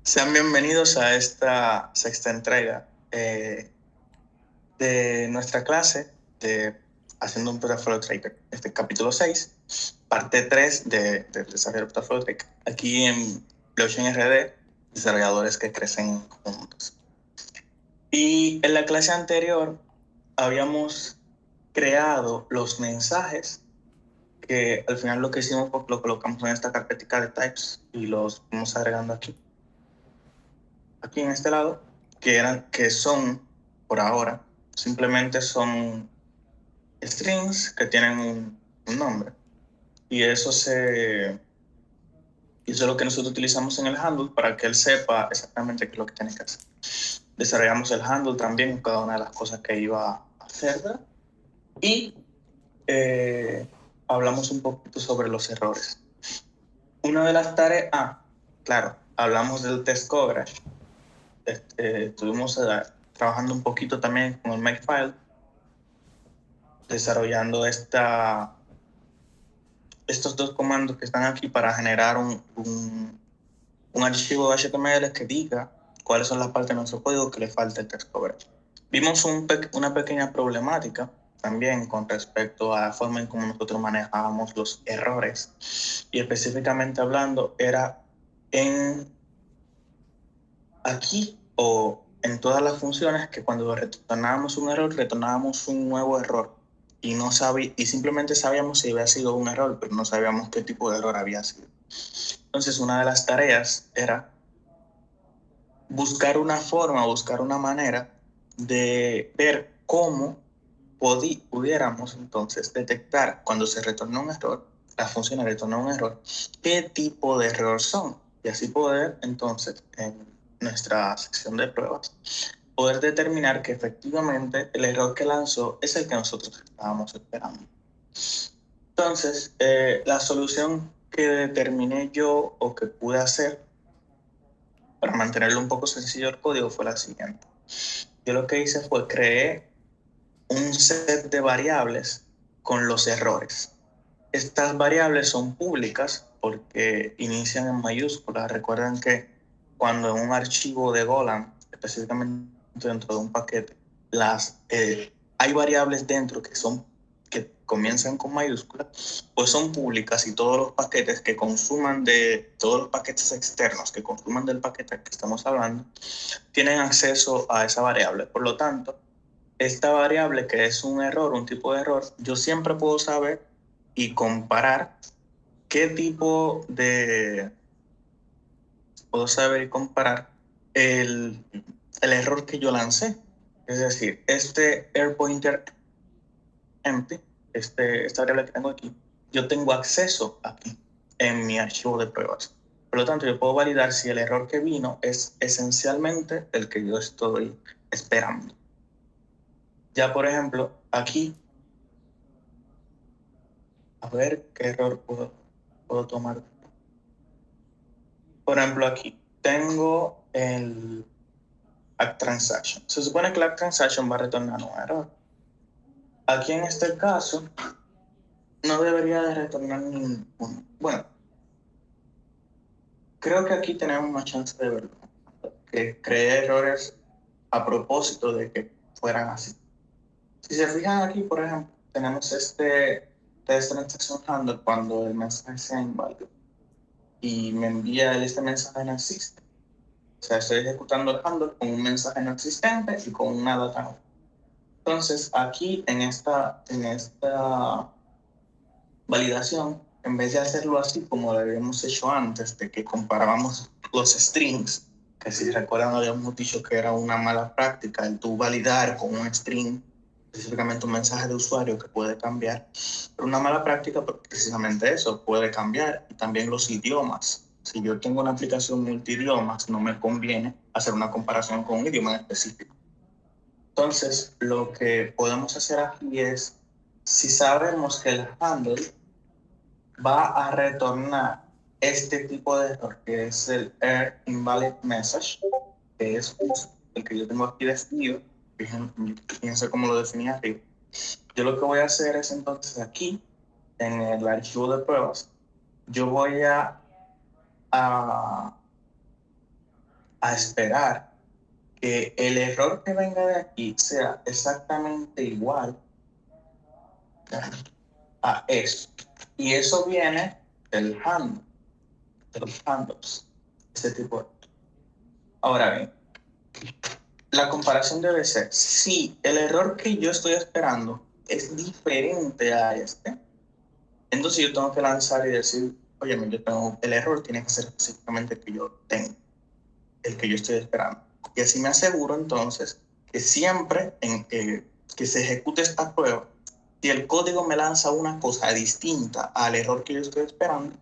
Sean bienvenidos a esta sexta entrega de nuestra clase de Haciendo un Portafolio Tracker. Este capítulo 6, parte 3 del desarrollo del Portafolio Tracker. Aquí en Blockchain RD, desarrolladores que crecen juntos. Y en la clase anterior habíamos creado los mensajes que al final lo que hicimos fue lo colocamos en esta carpetica de types y los vamos agregando aquí en este lado, que son, por ahora, simplemente son strings que tienen un nombre. Y eso es lo que nosotros utilizamos en el handle para que él sepa exactamente qué es lo que tiene que hacer. Desarrollamos el handle también en cada una de las cosas que iba a hacer, ¿verdad? Y hablamos un poquito sobre los errores. Una de las tareas, claro, hablamos del test coverage. Estuvimos trabajando un poquito también con el Makefile, desarrollando estos dos comandos que están aquí para generar un archivo HTML que diga cuáles son las partes de nuestro código que le falta el text coverage. Vimos una pequeña problemática también con respecto a la forma en cómo nosotros manejábamos los errores. Y específicamente hablando, era en aquí o en todas las funciones que cuando retornábamos un error, retornábamos un nuevo error y simplemente sabíamos si había sido un error, pero no sabíamos qué tipo de error había sido. Entonces, una de las tareas era buscar una manera de ver cómo pudiéramos entonces detectar cuando se retornó un error, la función retornó un error, qué tipo de error son. Y así poder entonces en nuestra sección de pruebas poder determinar que efectivamente el error que lanzó es el que nosotros estábamos esperando. Entonces, la solución que determiné yo o que pude hacer para mantenerlo un poco sencillo el código fue la siguiente. Yo lo que hice fue creé un set de variables con los errores. Estas variables son públicas porque inician en mayúsculas. Recuerden que cuando en un archivo de Golang, específicamente dentro de un paquete, hay variables dentro que comienzan con mayúsculas, pues son públicas y todos los paquetes externos que consuman del paquete que estamos hablando, tienen acceso a esa variable. Por lo tanto, esta variable que es un error, un tipo de error, yo siempre puedo saber y comparar qué tipo de... Puedo saber y comparar el error que yo lancé. Es decir, este air pointer empty, esta variable que tengo aquí, yo tengo acceso aquí en mi archivo de pruebas. Por lo tanto, yo puedo validar si el error que vino es esencialmente el que yo estoy esperando. Ya, por ejemplo, aquí, a ver qué error puedo tomar. Por ejemplo, aquí tengo el add transaction. Se supone que la add transaction va a retornar un error. Aquí en este caso, no debería de retornar ninguno. Bueno, creo que aquí tenemos más chance de verlo. Que creé errores a propósito de que fueran así. Si se fijan aquí, por ejemplo, tenemos este test transaction handle cuando el mensaje sea inválido y me envía este mensaje no existe. O sea, estoy ejecutando el handle con un mensaje no existente y con una data no. Entonces, aquí en esta validación, en vez de hacerlo así como lo habíamos hecho antes, de que comparábamos los strings, que si recuerdan habíamos dicho que era una mala práctica el tú validar con un string, específicamente un mensaje de usuario que puede cambiar, pero una mala práctica precisamente eso, puede cambiar, y también los idiomas. Si yo tengo una aplicación multidiomas, no me conviene hacer una comparación con un idioma en específico. Entonces, lo que podemos hacer aquí es, si sabemos que el handle va a retornar este tipo de error, que es el error invalid message, que es el que yo tengo aquí definido. Fíjense cómo lo definí arriba. Yo lo que voy a hacer es entonces aquí, en el archivo de pruebas, yo voy a a esperar que el error que venga de aquí sea exactamente igual a eso. Y eso viene del handle, de los handles, ese tipo de... Ahora bien, la comparación debe ser, si el error que yo estoy esperando es diferente a este, entonces yo tengo que lanzar y decir, oye, yo tengo, el error tiene que ser específicamente el que yo tengo, el que yo estoy esperando. Y así me aseguro entonces que siempre que se ejecute esta prueba, si el código me lanza una cosa distinta al error que yo estoy esperando,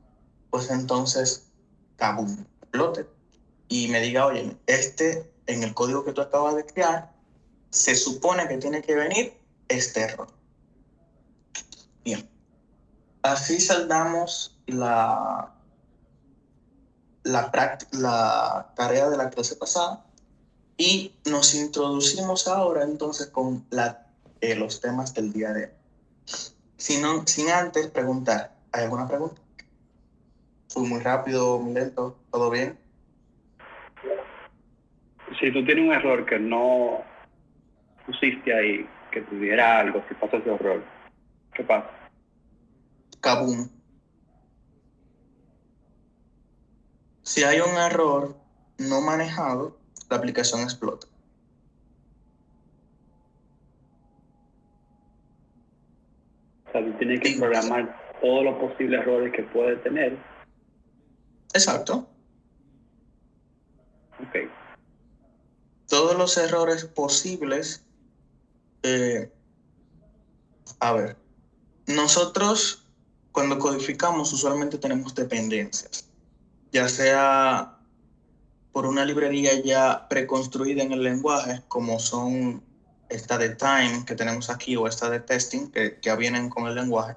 pues entonces, kabum, explote. Y me diga, oye, en el código que tú acabas de crear, se supone que tiene que venir este error. Bien. Así saldamos la tarea de la clase pasada y nos introducimos ahora entonces con los temas del día de hoy. Sin antes preguntar, ¿hay alguna pregunta? Fui muy rápido, muy lento, ¿todo bien? Si tú tienes un error que no pusiste ahí, que tuviera algo, si pasa ese error, ¿qué pasa? Kabum. Si hay un error no manejado, la aplicación explota. O sea, tú tienes que programar todos los posibles errores que puede tener. Exacto. Ok. Todos los errores posibles. A ver, nosotros cuando codificamos usualmente tenemos dependencias, ya sea por una librería ya preconstruida en el lenguaje, como son esta de time que tenemos aquí o esta de testing que ya vienen con el lenguaje,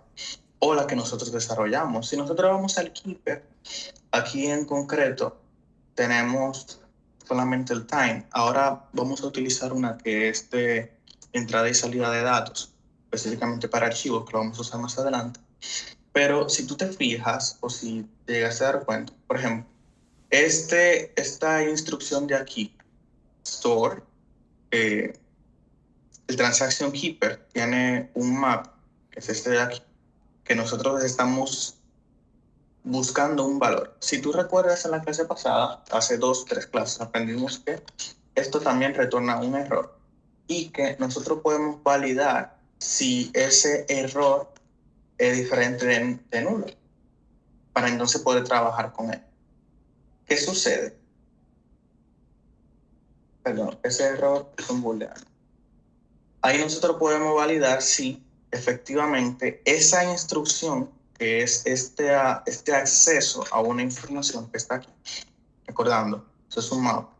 o la que nosotros desarrollamos. Si nosotros vamos al Keeper, aquí en concreto tenemos solamente el time. Ahora vamos a utilizar una que es de entrada y salida de datos, específicamente para archivos, que lo vamos a usar más adelante. Pero si tú te fijas o si te llegas a dar cuenta, por ejemplo, esta instrucción de aquí, store, el transaction keeper tiene un map, que es este de aquí, que nosotros estamos buscando un valor. Si tú recuerdas en la clase pasada, hace 2, 3 clases, aprendimos que esto también retorna un error y que nosotros podemos validar si ese error es diferente de nulo para entonces poder trabajar con él. ¿Qué sucede? Perdón, ese error es un booleano. Ahí nosotros podemos validar si efectivamente esa instrucción, que es este acceso a una información que está aquí, recordando, eso es un mapa.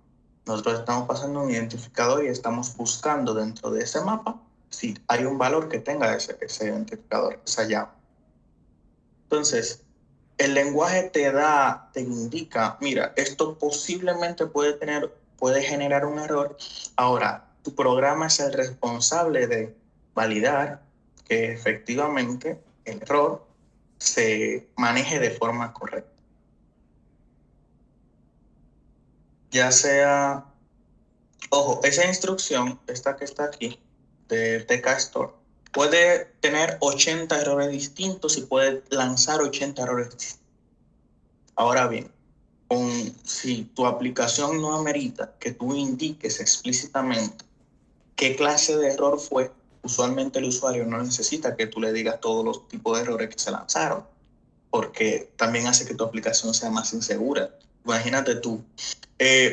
Nosotros estamos pasando un identificador y estamos buscando dentro de ese mapa si hay un valor que tenga ese identificador, esa llave. Entonces, el lenguaje te indica, mira, esto posiblemente puede generar un error. Ahora, tu programa es el responsable de validar que efectivamente el error se maneje de forma correcta. Ya sea, ojo, esa instrucción, esta que está aquí, de TK Store, puede tener 80 errores distintos y puede lanzar 80 errores distintos. Ahora bien, si tu aplicación no amerita que tú indiques explícitamente qué clase de error fue, usualmente el usuario no necesita que tú le digas todos los tipos de errores que se lanzaron, porque también hace que tu aplicación sea más insegura. Imagínate tú,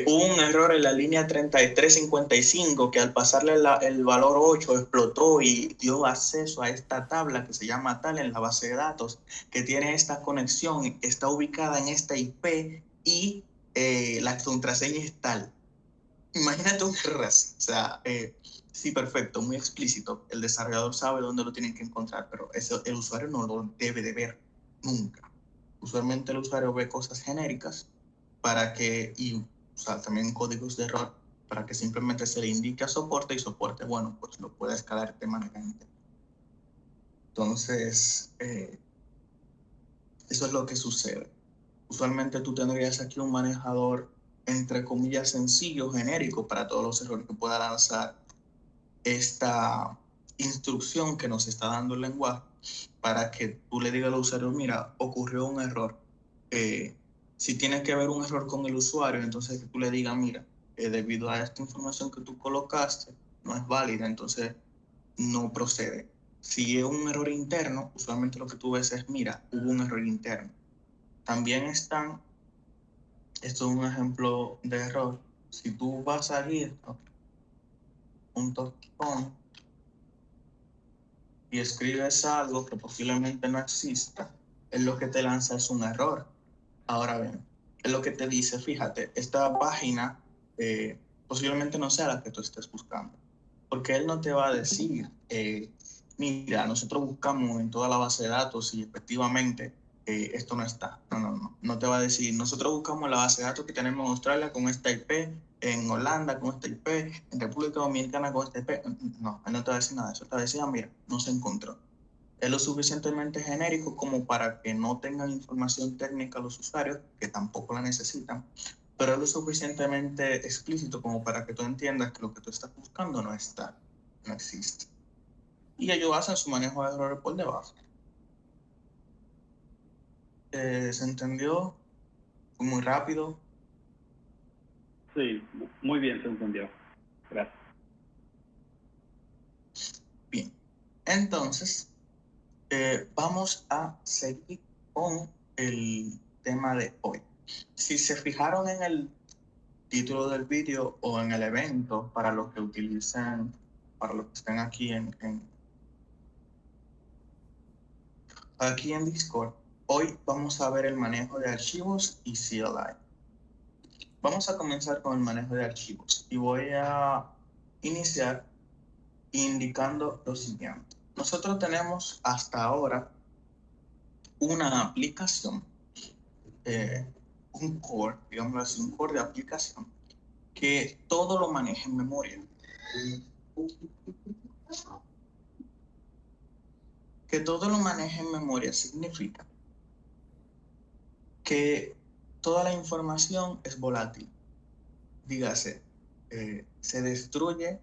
hubo un error en la línea 3355 que al pasarle el valor 8 explotó y dio acceso a esta tabla que se llama tal en la base de datos, que tiene esta conexión, está ubicada en esta IP y la contraseña es tal. Imagínate un error así. O sea, sí, perfecto, muy explícito. El desarrollador sabe dónde lo tienen que encontrar, pero eso el usuario no lo debe de ver nunca. Usualmente el usuario ve cosas genéricas y o sea, también códigos de error para que simplemente se le indique a soporte y soporte, bueno, pues lo puede escalar de manera interna. Entonces, eso es lo que sucede. Usualmente tú tendrías aquí un manejador entre comillas, sencillo, genérico para todos los errores que pueda lanzar esta instrucción que nos está dando el lenguaje para que tú le digas al usuario, mira, ocurrió un error. Si tiene que ver un error con el usuario, entonces que tú le digas, mira, debido a esta información que tú colocaste, no es válida, entonces no procede. Si es un error interno, usualmente lo que tú ves es, mira, hubo un error interno. También están, esto es un ejemplo de error, si tú vas a git.com y escribes algo que posiblemente no exista, es lo que te lanza es un error. Ahora bien, es lo que te dice, fíjate, esta página posiblemente no sea la que tú estés buscando, porque él no te va a decir, mira, nosotros buscamos en toda la base de datos y efectivamente esto no está. No te va a decir, nosotros buscamos la base de datos que tenemos en Australia con esta IP, en Holanda con esta IP, en República Dominicana con esta IP. No, él no te va a decir nada de eso. Te va a decir, mira, no se encontró. Es lo suficientemente genérico como para que no tengan información técnica los usuarios, que tampoco la necesitan, pero es lo suficientemente explícito como para que tú entiendas que lo que tú estás buscando no está, no existe. Y ellos hacen su manejo de errores por debajo. ¿Se entendió? ¿Fue muy rápido? Sí, muy bien se entendió. Gracias. Bien. Entonces, vamos a seguir con el tema de hoy. Si se fijaron en el título del vídeo o en el evento para los que utilizan, para los que estén aquí aquí en Discord, hoy vamos a ver el manejo de archivos y CLI. Vamos a comenzar con el manejo de archivos y voy a iniciar indicando lo siguiente. Nosotros tenemos hasta ahora una aplicación, un core, digamos así, un core de aplicación que todo lo maneja en memoria. Que todo lo maneje en memoria significa que toda la información es volátil. Dígase, se destruye,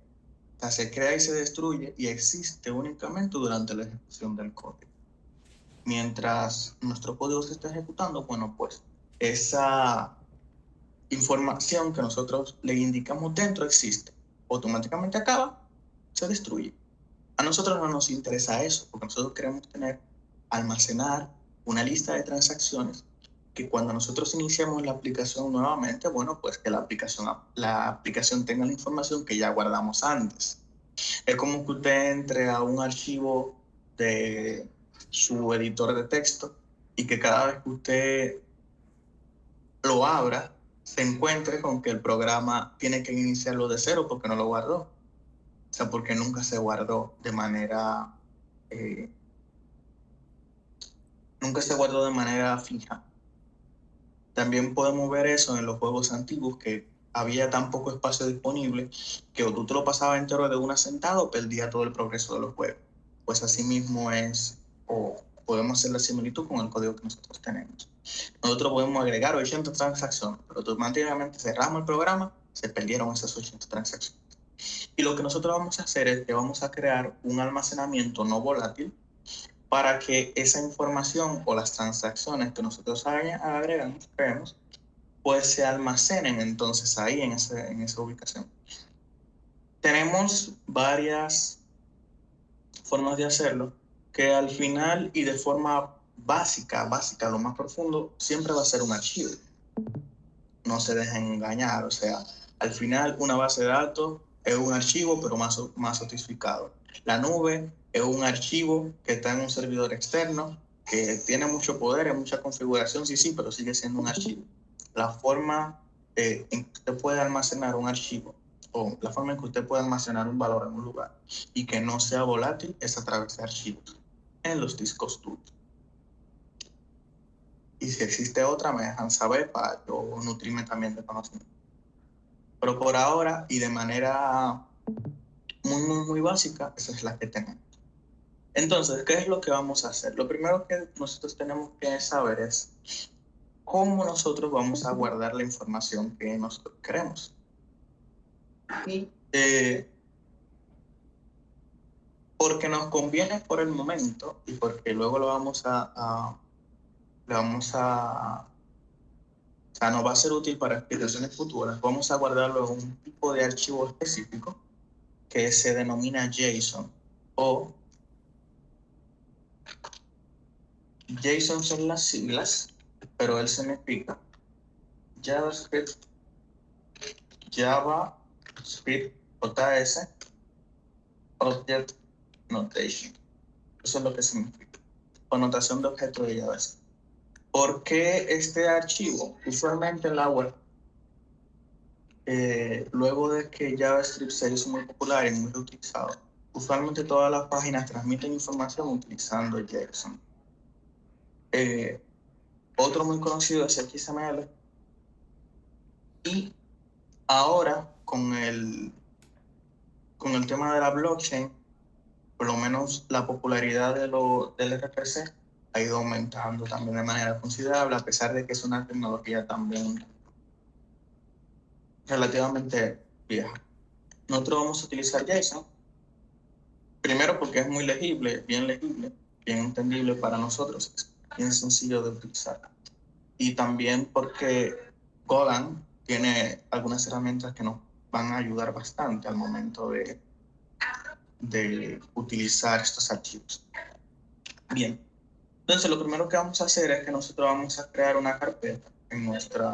o sea, se crea y se destruye y existe únicamente durante la ejecución del código. Mientras nuestro código se está ejecutando, bueno, pues esa información que nosotros le indicamos dentro existe. Automáticamente acaba, se destruye. A nosotros no nos interesa eso, porque nosotros queremos almacenar una lista de transacciones que cuando nosotros iniciamos la aplicación nuevamente, bueno, pues que la aplicación tenga la información que ya guardamos antes. Es como que usted entre a un archivo de su editor de texto y que cada vez que usted lo abra, se encuentre con que el programa tiene que iniciarlo de cero porque no lo guardó. O sea, porque nunca se guardó de manera, nunca se guardó de manera fija. También podemos ver eso en los juegos antiguos, que había tan poco espacio disponible que o tú te lo pasabas entero de una sentada o perdía todo el progreso de los juegos. Pues así mismo es, o podemos hacer la similitud con el código que nosotros tenemos. Nosotros podemos agregar 80 transacciones, pero automáticamente cerramos el programa, se perdieron esas 80 transacciones. Y lo que nosotros vamos a hacer es que vamos a crear un almacenamiento no volátil para que esa información o las transacciones que nosotros agregamos, creemos, pues se almacenen entonces ahí en esa ubicación. Tenemos varias formas de hacerlo que al final y de forma básica, lo más profundo, siempre va a ser un archivo. No se dejen engañar, o sea, al final una base de datos es un archivo pero más sofisticado. La nube es un archivo que está en un servidor externo que tiene mucho poder, y mucha configuración, sí, pero sigue siendo un archivo. La forma en que usted puede almacenar un archivo o la forma en que usted puede almacenar un valor en un lugar y que no sea volátil es a través de archivos en los discos duros. Y si existe otra, me dejan saber para yo nutrirme también de conocimiento. Pero por ahora y de manera muy básica, esa es la que tenemos. Entonces, ¿qué es lo que vamos a hacer? Lo primero que nosotros tenemos que saber es cómo nosotros vamos a guardar la información que nosotros queremos. Y porque nos conviene por el momento y porque luego lo vamos o sea, nos va a ser útil para explicaciones futuras, vamos a guardarlo en un tipo de archivo específico que se denomina JSON, o JSON son las siglas, pero él significa JavaScript JS Object Notation. Eso es lo que significa. Connotación de objeto de JavaScript. ¿Por qué este archivo? Usualmente en la web, luego de que JavaScript se hizo muy popular y muy utilizado, usualmente todas las páginas transmiten información utilizando JSON. Otro muy conocido es XML. Y ahora, con el tema de la blockchain, por lo menos la popularidad del RPC ha ido aumentando también de manera considerable, a pesar de que es una tecnología también relativamente vieja. Nosotros vamos a utilizar JSON, primero porque es muy legible, bien entendible para nosotros, es bien sencillo de utilizar. Y también porque Golang tiene algunas herramientas que nos van a ayudar bastante al momento de utilizar estos archivos. Bien, entonces lo primero que vamos a hacer es que nosotros vamos a crear una carpeta en nuestro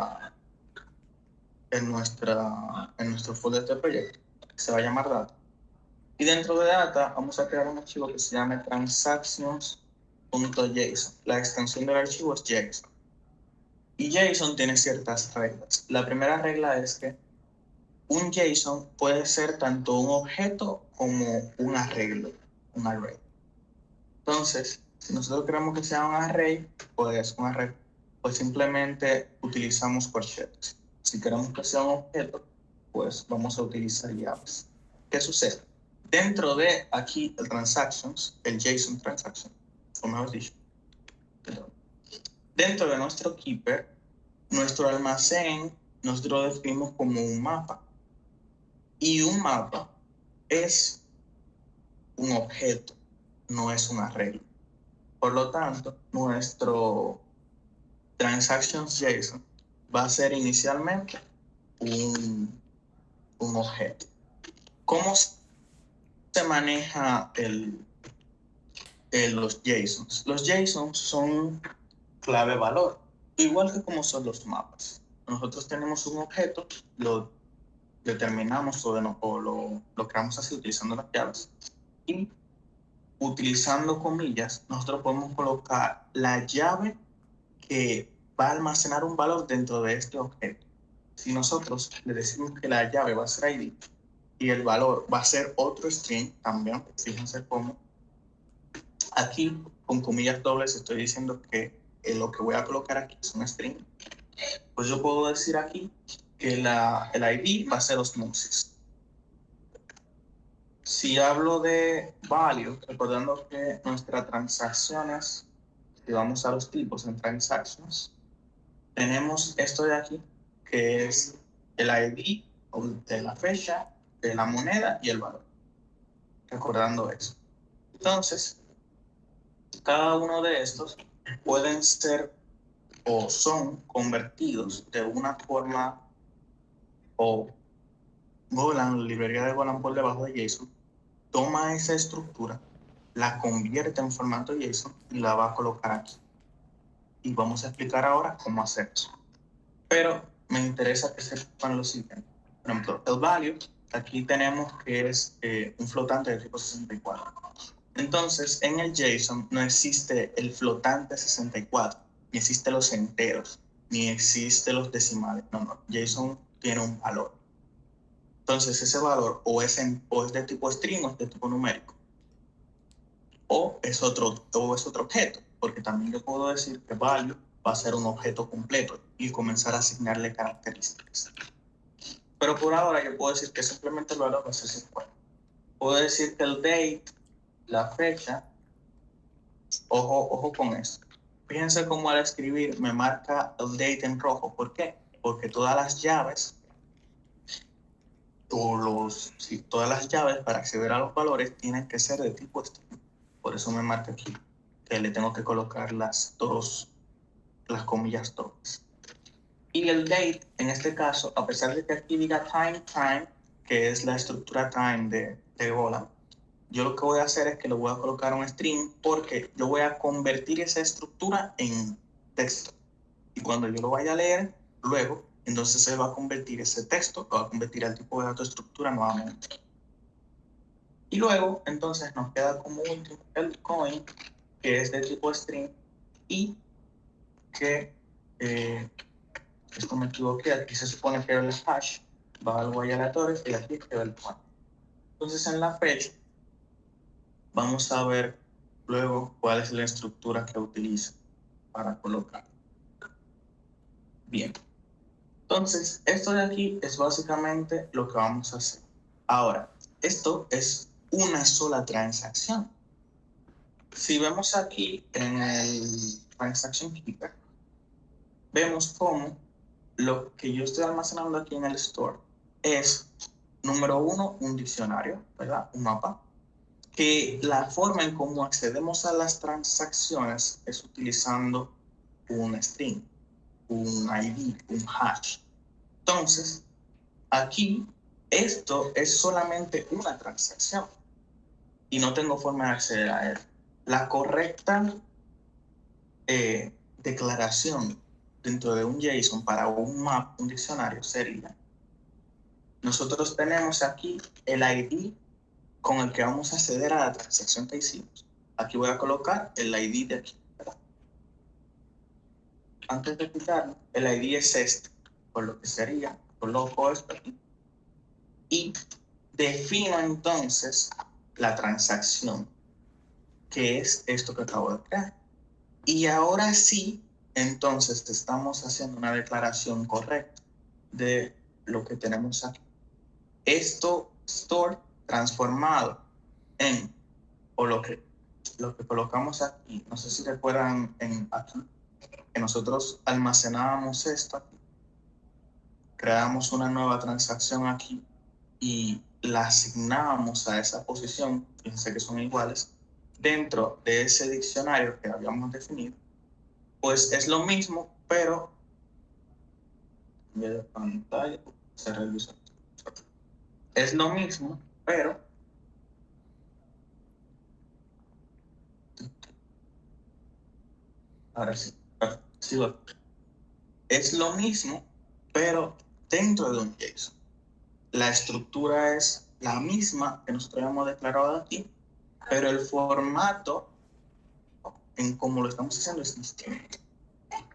folder de proyecto, que se va a llamar data. Y dentro de data vamos a crear un archivo que se llame transactions.json. La extensión del archivo es JSON. Y JSON tiene ciertas reglas. La primera regla es que un JSON puede ser tanto un objeto como un arreglo, un array. Entonces, si nosotros queremos que sea un array, pues simplemente utilizamos corchetes. Si queremos que sea un objeto, pues vamos a utilizar llaves. ¿Qué sucede? Dentro de aquí el transactions, el JSON transaction, o mejor dicho, dentro de nuestro keeper, nuestro almacén, nosotros lo definimos como un mapa. Y un mapa es un objeto, no es un arreglo. Por lo tanto, nuestro transactions JSON va a ser inicialmente un objeto. ¿Cómo se maneja los JSONs? Los JSONs son clave valor, igual que como son los mapas. Nosotros tenemos un objeto, lo determinamos o lo creamos así utilizando las llaves, y utilizando comillas, nosotros podemos colocar la llave que va a almacenar un valor dentro de este objeto. Si nosotros le decimos que la llave va a ser ID y el valor va a ser otro string también, fíjense cómo aquí con comillas dobles estoy diciendo que lo que voy a colocar aquí es un string. Pues yo puedo decir aquí que el ID va a ser osmosis. Si hablo de value, recordando que nuestras transacciones, si vamos a los tipos en transactions, tenemos esto de aquí, que es el ID de la fecha, de la moneda y el valor. Recordando eso. Entonces, cada uno de estos pueden ser o son convertidos de una forma, o Golang, la librería de Golang por debajo de JSON, toma esa estructura, la convierte en formato JSON y la va a colocar aquí. Y vamos a explicar ahora cómo hacer eso. Pero me interesa que sepan lo siguiente. Por ejemplo, el value, aquí tenemos que es un flotante de tipo 64. Entonces, en el JSON no existe el flotante 64, ni existe los enteros, ni existe los decimales. No. JSON tiene un valor. Entonces, ese valor o es de tipo string o es de tipo numérico. O es otro objeto, porque también yo puedo decir que value va a ser un objeto completo y comenzar a asignarle características. Pero por ahora yo puedo decir que simplemente el valor va a ser 50. Puedo decir que el date, la fecha, ojo con esto. Fíjense cómo al escribir me marca el date en rojo. ¿Por qué? Porque todas las llaves todas las llaves para acceder a los valores tienen que ser de tipo string. Por eso me marca aquí que le tengo que colocar las comillas dobles. Y el date, en este caso, a pesar de que aquí diga time, que es la estructura time de Golang, yo lo que voy a hacer es que le voy a colocar un string porque yo voy a convertir esa estructura en texto. Y cuando yo lo vaya a leer, luego, entonces se va a convertir ese texto, va a convertir al tipo de dato estructura nuevamente. Y luego, entonces, nos queda como último el coin, que es de tipo string, y que, esto me equivoqué, aquí se supone que era el hash, va algo ahí aleatorio, y aquí queda el coin. Entonces, en la fecha, vamos a ver luego cuál es la estructura que utiliza para colocar. Bien. Entonces, esto de aquí es básicamente lo que vamos a hacer. Ahora, esto es una sola transacción. Si vemos aquí en el Transaction Keeper, vemos cómo lo que yo estoy almacenando aquí en el store es, número uno, un diccionario, ¿verdad? Un mapa, que la forma en cómo accedemos a las transacciones es utilizando un string, un ID, un hash. Entonces, aquí, esto es solamente una transacción y no tengo forma de acceder a él. La correcta declaración dentro de un JSON para un map, un diccionario, sería: nosotros tenemos aquí el ID con el que vamos a acceder a la transacción que hicimos. Aquí voy a colocar el ID de aquí, ¿verdad? Antes de quitarlo, el ID es este, por lo que sería, coloco esto aquí y defino entonces la transacción, que es esto que acabo de crear. Y ahora sí, entonces estamos haciendo una declaración correcta de lo que tenemos aquí. Esto store transformado en, o lo que colocamos aquí, no sé si recuerdan aquí, que nosotros almacenábamos esto aquí, creábamos una nueva transacción aquí y la asignábamos a esa posición, fíjense que son iguales, dentro de ese diccionario que habíamos definido. Pues es lo mismo, pero en vez de pantalla, se revisa. Es lo mismo, pero ahora sí, sí, es lo mismo, pero dentro de un JSON. La estructura es la misma que nosotros hemos declarado aquí, pero el formato en cómo lo estamos haciendo es distinto.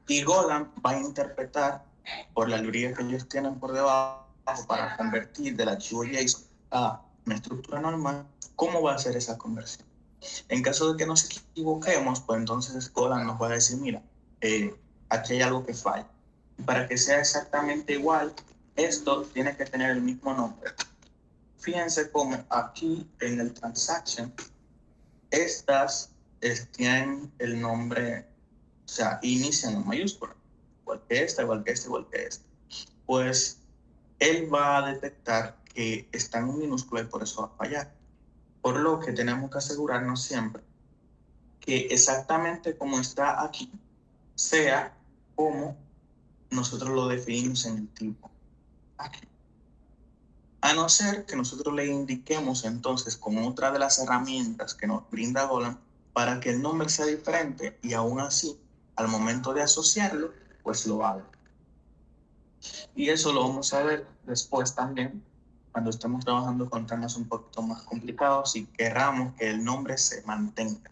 Y Golang va a interpretar, por la librería que ellos tienen por debajo, para convertir del archivo JSON a una estructura normal, cómo va a hacer esa conversión. En caso de que nos equivoquemos, pues entonces Golang nos va a decir: mira, aquí hay algo que falla. Para que sea exactamente igual, esto tiene que tener el mismo nombre. Fíjense cómo aquí en el transaction, estas tienen el nombre, o sea, inician en mayúscula, igual que esta, igual que esta, igual que esta. Pues él va a detectar que están en minúscula y por eso va a fallar. Por lo que tenemos que asegurarnos siempre que exactamente como está aquí, sea como nosotros lo definimos en el tipo aquí. A no ser que nosotros le indiquemos entonces con otra de las herramientas que nos brinda Golang para que el nombre sea diferente y aún así, al momento de asociarlo, pues lo haga. Y eso lo vamos a ver después también, cuando estemos trabajando con temas un poquito más complicados y querramos que el nombre se mantenga.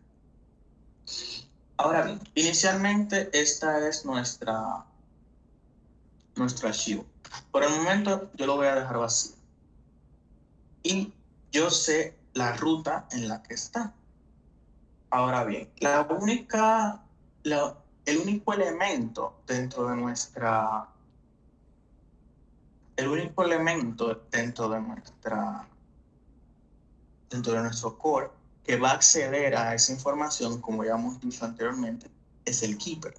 Ahora bien, inicialmente esta es nuestro archivo. Por el momento yo lo voy a dejar vacío. Y yo sé la ruta en la que está. Ahora bien, el único elemento dentro de nuestro core que va a acceder a esa información, como ya hemos dicho anteriormente, es el keeper.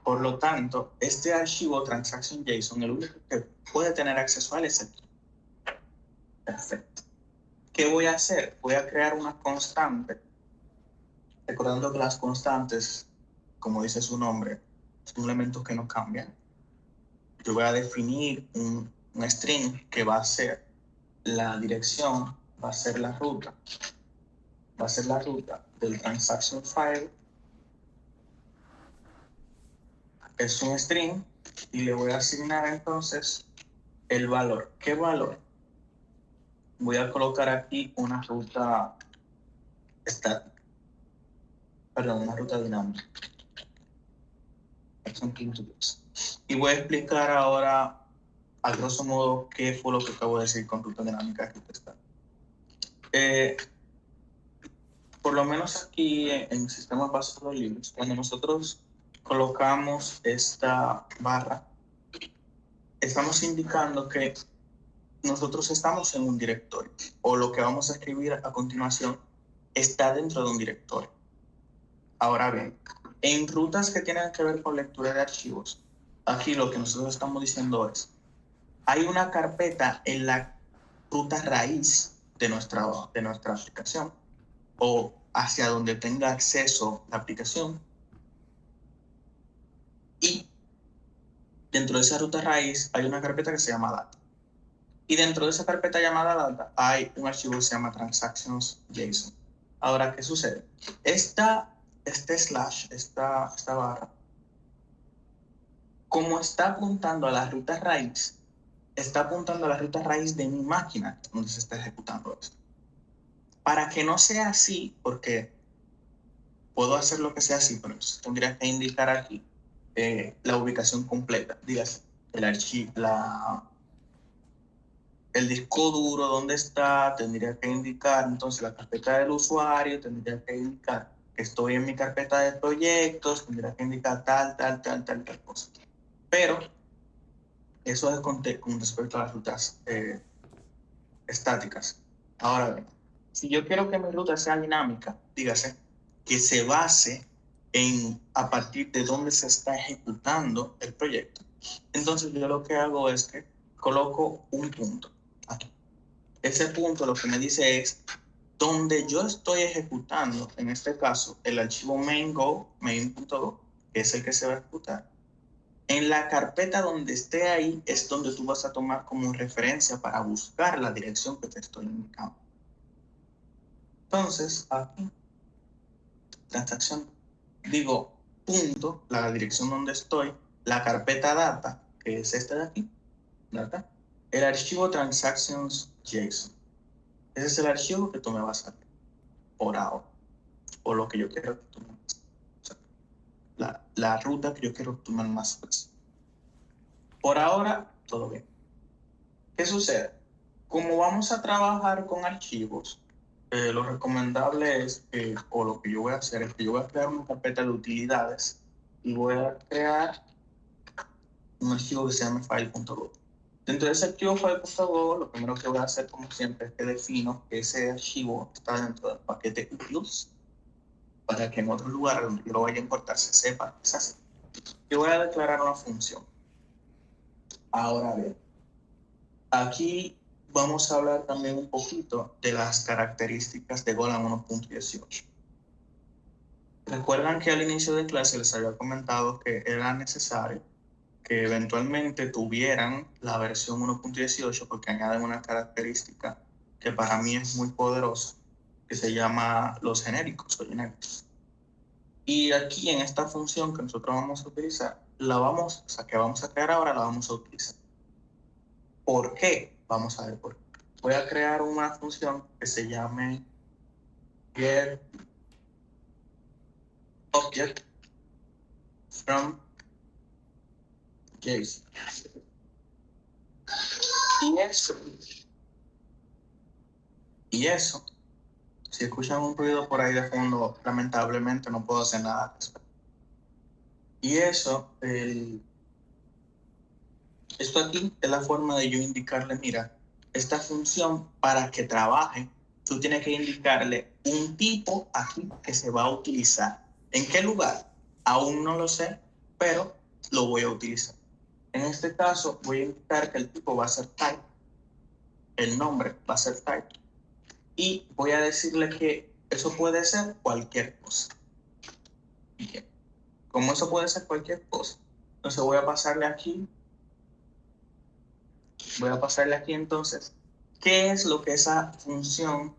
Por lo tanto, este archivo transaction.json, el único que puede tener acceso a él es el keeper. Perfecto. ¿Qué voy a hacer? Voy a crear una constante, recordando que las constantes, como dice su nombre, son elementos que no cambian. Yo voy a definir un string que va a ser la dirección, va a ser la ruta del transaction file. Es un string y le voy a asignar entonces el valor. ¿Qué valor? Voy a colocar aquí una ruta estática, perdón, una ruta dinámica. Y voy a explicar ahora, a grosso modo, qué fue lo que acabo de decir con ruta dinámica y ruta estática. Por lo menos aquí en sistemas basados en Linux, cuando nosotros colocamos esta barra, estamos indicando que nosotros estamos en un directorio, o lo que vamos a escribir a continuación está dentro de un directorio. Ahora bien, en rutas que tienen que ver con lectura de archivos, aquí lo que nosotros estamos diciendo es, hay una carpeta en la ruta raíz de nuestra aplicación, o hacia donde tenga acceso la aplicación, y dentro de esa ruta raíz hay una carpeta que se llama data. Y dentro de esa carpeta llamada data hay un archivo que se llama transactions.json. Ahora, ¿qué sucede? Este slash, esta barra, como está apuntando a la ruta raíz, está apuntando a la ruta raíz de mi máquina donde se está ejecutando esto. Para que no sea así, porque puedo hacer lo que sea así, pero tendría que indicar aquí la ubicación completa, dígase, el archivo, el disco duro donde está, tendría que indicar entonces la carpeta del usuario, tendría que indicar que estoy en mi carpeta de proyectos, tendría que indicar tal cosa. Pero eso es con respecto a las rutas estáticas. Ahora bien, si yo quiero que mi ruta sea dinámica, dígase, que se base a partir de dónde se está ejecutando el proyecto, entonces yo lo que hago es que coloco un punto aquí. Ese punto lo que me dice es donde yo estoy ejecutando, en este caso, el archivo main.go, que es el que se va a ejecutar. En la carpeta donde esté ahí es donde tú vas a tomar como referencia para buscar la dirección que te estoy indicando. Entonces, aquí, transacción, digo punto, la dirección donde estoy, la carpeta data, que es esta de aquí, data, el archivo transactions.json. Ese es el archivo que tú me vas a dar por ahora, o lo que yo quiero que tú me hagas. O sea, la ruta que yo quiero que tú me hagas. Por ahora, todo bien. ¿Qué sucede? Como vamos a trabajar con archivos, lo recomendable es que, o lo que yo voy a hacer es que yo voy a crear una carpeta de utilidades y voy a crear un archivo que se llame file.go. Dentro de ese archivo file.go, lo primero que voy a hacer, como siempre, es que defino que ese archivo está dentro del paquete utils, para que en otro lugar donde yo lo vaya a importar se sepa que es así. Yo voy a declarar una función. Ahora bien, aquí vamos a hablar también un poquito de las características de Golang 1.18. Recuerdan que al inicio de clase les había comentado que era necesario que eventualmente tuvieran la versión 1.18 porque añaden una característica que para mí es muy poderosa, que se llama los genéricos o genéricos. Y aquí en esta función que nosotros vamos a utilizar, que vamos a crear ahora, la vamos a utilizar. ¿Por qué? Vamos a ver por qué. Voy a crear una función que se llame get object from JSON. Y eso, si escuchan un ruido por ahí de fondo, lamentablemente no puedo hacer nada. Y eso, esto aquí es la forma de yo indicarle, mira, esta función para que trabaje, tú tienes que indicarle un tipo aquí que se va a utilizar. ¿En qué lugar? Aún no lo sé, pero lo voy a utilizar. En este caso, voy a indicar que el tipo va a ser type, el nombre va a ser type, y voy a decirle que eso puede ser cualquier cosa. Bien. Como eso puede ser cualquier cosa, entonces voy a pasarle aquí entonces qué es lo que esa función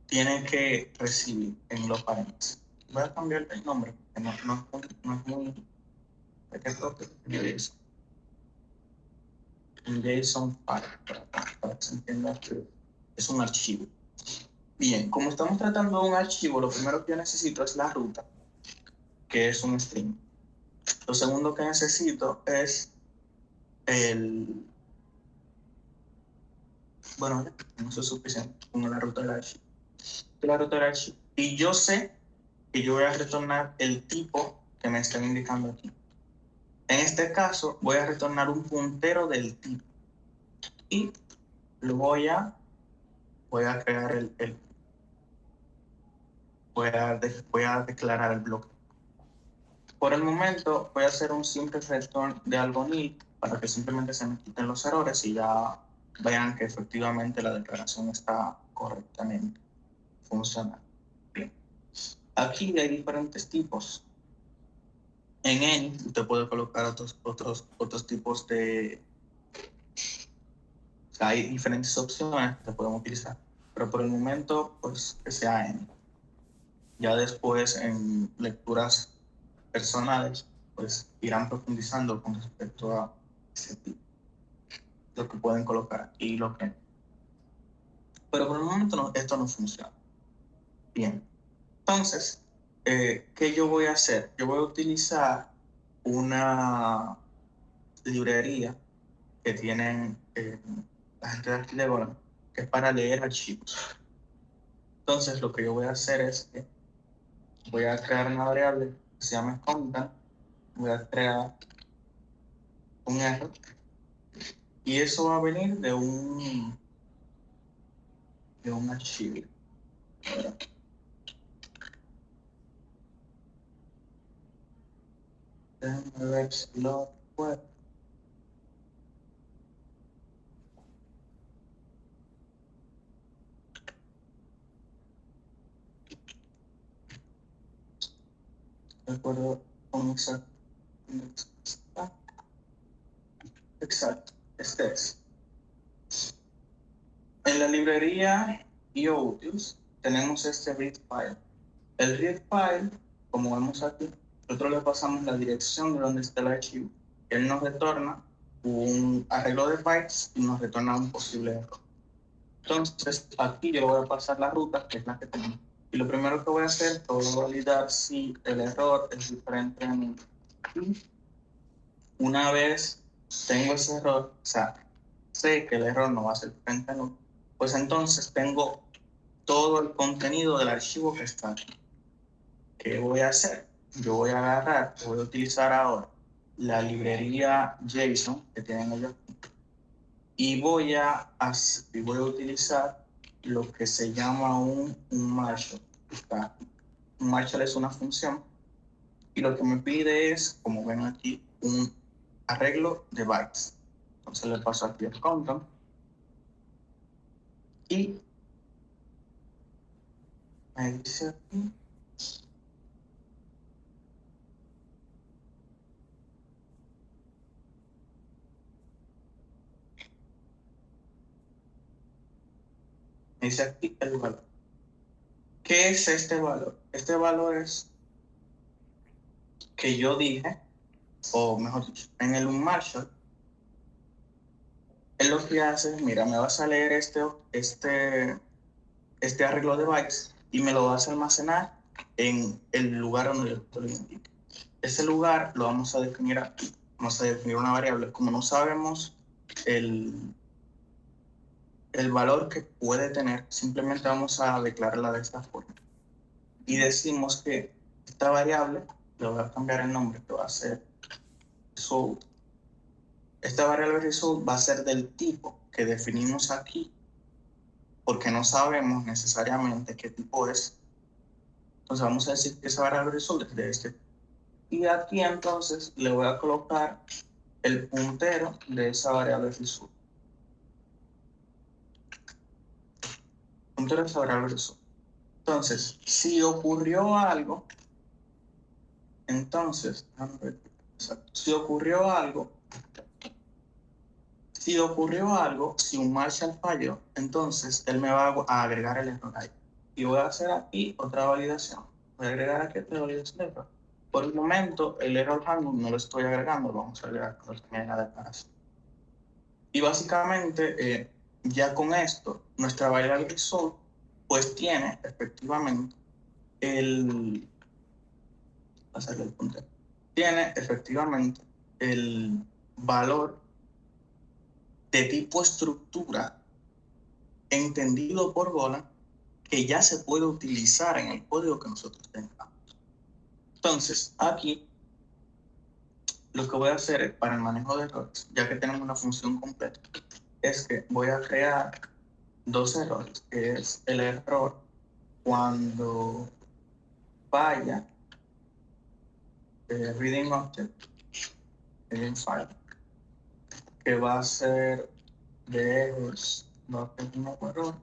tiene que recibir en los paréntesis. Voy a cambiar el nombre, porque no es muy... Un JSON file, para que se entienda que es un archivo. Bien, como estamos tratando de un archivo, lo primero que yo necesito es la ruta, que es un string. Lo segundo que necesito es el... Bueno, no es suficiente con la ruta del archivo. Y yo sé que yo voy a retornar el tipo que me están indicando aquí. En este caso, voy a retornar un puntero del tipo. Y lo voy a crear voy a declarar el bloque. Por el momento voy a hacer un simple return de algo nil para que simplemente se me quiten los errores y ya vean que efectivamente la declaración está correctamente funcionando. Bien. Aquí hay diferentes tipos. En N usted puede colocar otros tipos de... O sea, hay diferentes opciones que podemos utilizar, pero por el momento pues que sea N. Ya después en lecturas personales pues irán profundizando con respecto a ese tipo, lo que pueden colocar y lo que no. Pero por el momento esto no funciona. Bien, entonces, ¿qué yo voy a hacer? Yo voy a utilizar una librería que tienen la gente de aquí de Golan, que es para leer archivos. Entonces, lo que yo voy a hacer es que voy a crear una variable que se llama content, voy a crear un error y eso va a venir de un archivo. Déjame ver si lo puedo. Recuerdo con exacto. Exacto, este es. En la librería IOUtils tenemos este read file. El read file, como vemos aquí, nosotros le pasamos la dirección de donde está el archivo. Él nos retorna un arreglo de bytes y nos retorna un posible error. Entonces, aquí yo voy a pasar la ruta, que es la que tenemos. Y lo primero que voy a hacer es voy a validar si el error es diferente a mí. Una vez tengo ese error, o sea, sé que el error no va a ser diferente a mí, pues entonces tengo todo el contenido del archivo que está aquí. ¿Qué voy a hacer? Yo voy a agarrar, voy a utilizar ahora la librería JSON que tienen ellos y voy a utilizar lo que se llama un Marshall. Un Marshall es una función y lo que me pide es, como ven aquí, un arreglo de bytes. Entonces le paso aquí el content y me dice aquí el valor. ¿Qué es este valor? Este valor es que yo dije, o mejor dicho, en el Marshall, él lo que hace es, mira, me vas a leer este arreglo de bytes y me lo vas a almacenar en el lugar donde yo te lo indique. Ese lugar lo vamos a definir aquí. Vamos a definir una variable. Como no sabemos el, el valor que puede tener, simplemente vamos a declararla de esta forma. Y decimos que esta variable, le voy a cambiar el nombre, que va a ser result. Esta variable result va a ser del tipo que definimos aquí, porque no sabemos necesariamente qué tipo es. Entonces vamos a decir que esa variable result es de este. Y aquí entonces le voy a colocar el puntero de esa variable result. Puntero de esa variable result. Entonces, si ocurrió algo, entonces, si ocurrió algo, si un Marshall falló, entonces él me va a agregar el error ahí. Y voy a hacer aquí otra validación. Voy a agregar aquí otra validación de error. Por el momento, el error handling no lo estoy agregando, lo vamos a agregar con la declaración. Y básicamente, ya con esto, nuestra variable result, pues tiene efectivamente el valor de tipo estructura entendido por Golang que ya se puede utilizar en el código que nosotros tengamos. Entonces, aquí lo que voy a hacer para el manejo de errores, ya que tenemos una función completa, es que voy a crear dos errores, que es el error cuando falla reading object, reading file, que va a ser de errors, va a tener un error,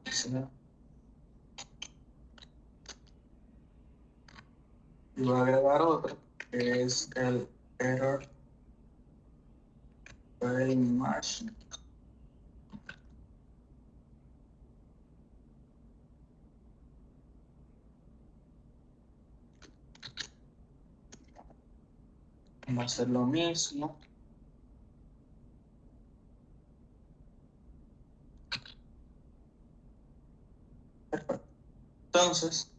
y voy a agregar otro, que es el error reading machine. Va a ser lo mismo. Perfecto. Entonces,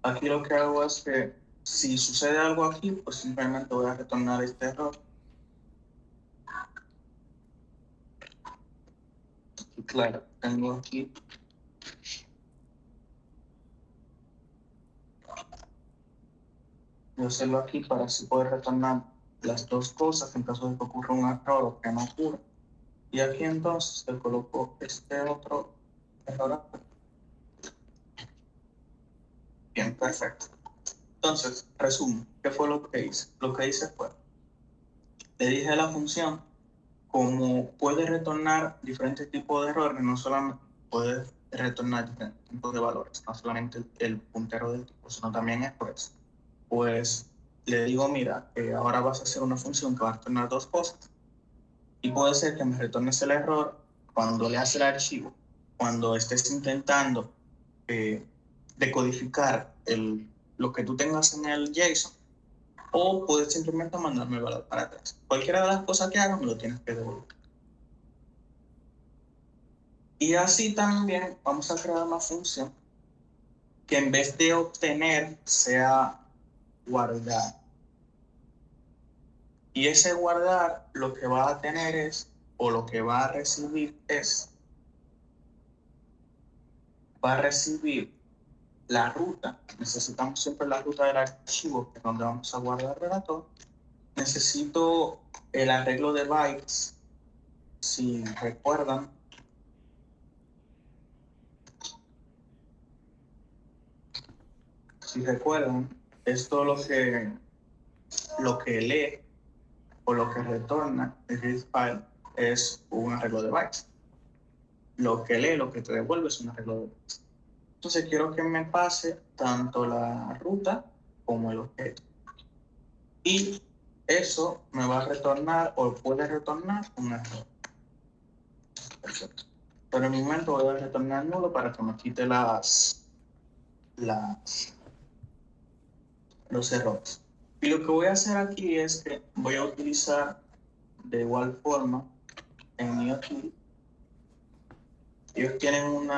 aquí lo que hago es que si sucede algo aquí, pues simplemente voy a retornar este error. Y claro, tengo aquí voy a hacerlo aquí para así poder retornar las dos cosas en caso de que ocurra un error o que no ocurra. Y aquí entonces le coloco este otro error. Bien, perfecto. Entonces, resumo, ¿qué fue lo que hice? Lo que hice fue, le dije a la función, como puede retornar diferentes tipos de errores, no solamente puede retornar diferentes tipos de valores, no solamente el puntero del tipo, sino también express. Pues le digo, mira, ahora vas a hacer una función que va a retornar dos cosas. Y puede ser que me retornes el error cuando leas el archivo, cuando estés intentando decodificar lo que tú tengas en el JSON, o puedes simplemente mandarme el valor para atrás. Cualquiera de las cosas que hagas me lo tienes que devolver. Y así también vamos a crear una función que en vez de obtener sea guardar. Y ese guardar lo que va a tener es, o lo que va a recibir es, va a recibir la ruta. Necesitamos siempre la ruta del archivo, que es donde vamos a guardar el relator. Necesito el arreglo de bytes, si recuerdan. Si recuerdan, esto lo que lee o lo que retorna el read file es un arreglo de bytes. Lo que lee, lo que te devuelve es un arreglo de bytes. Entonces quiero que me pase tanto la ruta como el objeto. Y eso me va a retornar o puede retornar un error. Perfecto. Pero en mi momento voy a retornar nulo para que me quite los errores. Y lo que voy a hacer aquí es que voy a utilizar de igual forma en mi aquí. Ellos tienen un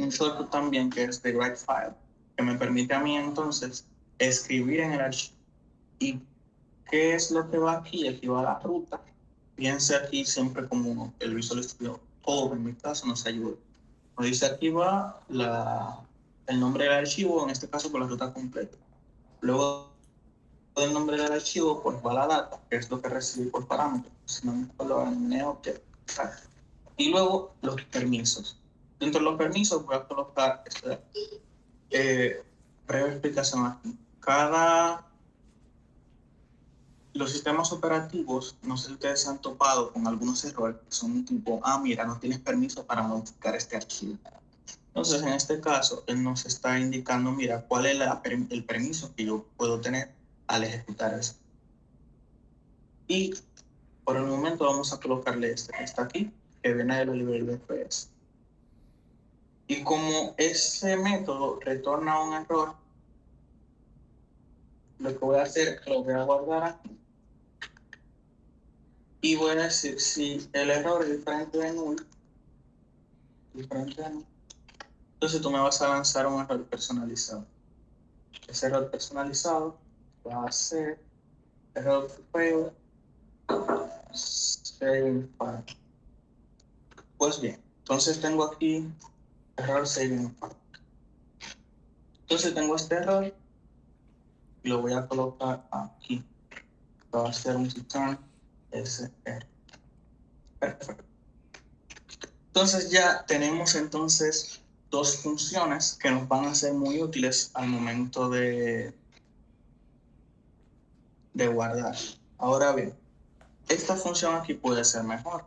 shortcut también que es de write file, que me permite a mí entonces escribir en el archivo. ¿Y qué es lo que va aquí? Aquí va la ruta. Piense aquí siempre como el Visual Studio Code, en mi caso, nos ayuda. Nos dice aquí va el nombre del archivo, en este caso con la ruta completa. Luego del nombre del archivo, pues va la data, que es lo que recibí por parámetro. Si no me acuerdo, en object. Y luego los permisos. Dentro de los permisos voy a colocar este, breve explicación aquí. Los sistemas operativos, no sé si ustedes se han topado con algunos errores que son tipo, mira, no tienes permiso para modificar este archivo. Entonces, en este caso, él nos está indicando, mira, cuál es el permiso que yo puedo tener al ejecutar eso. Y por el momento vamos a colocarle este que está aquí, que viene de la librería FPS. Y como ese método retorna un error, lo que voy a hacer es que lo voy a guardar aquí. Y voy a decir si el error es diferente de null, entonces tú me vas a lanzar un error personalizado. Ese error personalizado va a ser error fail saving file. Pues bien, entonces tengo aquí error saving file. Entonces tengo este error y lo voy a colocar aquí. Va a ser un return SR. Perfecto. Entonces ya tenemos entonces dos funciones que nos van a ser muy útiles al momento de guardar. Ahora bien, esta función aquí puede ser mejor.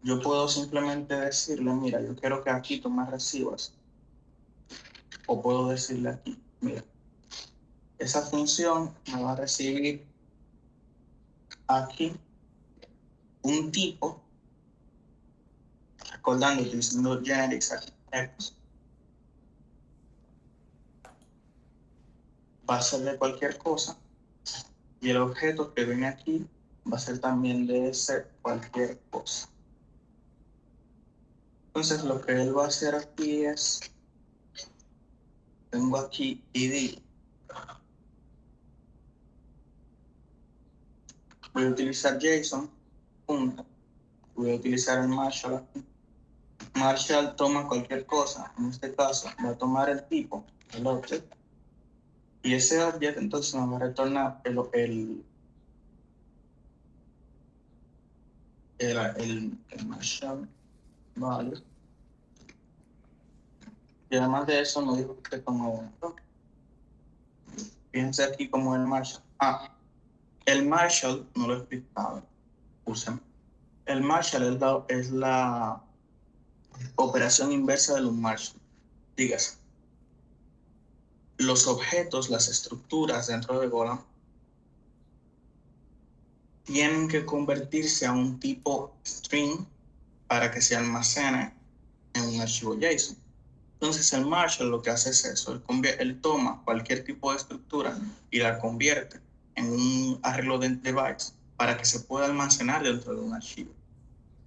Yo puedo simplemente decirle, mira, yo quiero que aquí tú me recibas. O puedo decirle aquí, mira, esa función me va a recibir aquí un tipo, recordando utilizando generics X, va a ser de cualquier cosa, y el objeto que viene aquí va a ser también de ese cualquier cosa. Entonces lo que él va a hacer aquí es, tengo aquí id, voy a utilizar JSON, punto, voy a utilizar el Marshall aquí. Marshall toma cualquier cosa, en este caso va a tomar el tipo, el object, y ese object entonces nos va a retornar el Marshall value. Y además de eso nos dijo que toma uno. Fíjense aquí como el Marshall. El Marshall no lo he explicado. Usen. El Marshall es la operación inversa de un Marshall. Dígase, los objetos, las estructuras dentro de Golang tienen que convertirse a un tipo string para que se almacene en un archivo JSON. Entonces el Marshall lo que hace es eso, él toma cualquier tipo de estructura y la convierte en un arreglo de bytes para que se pueda almacenar dentro de un archivo.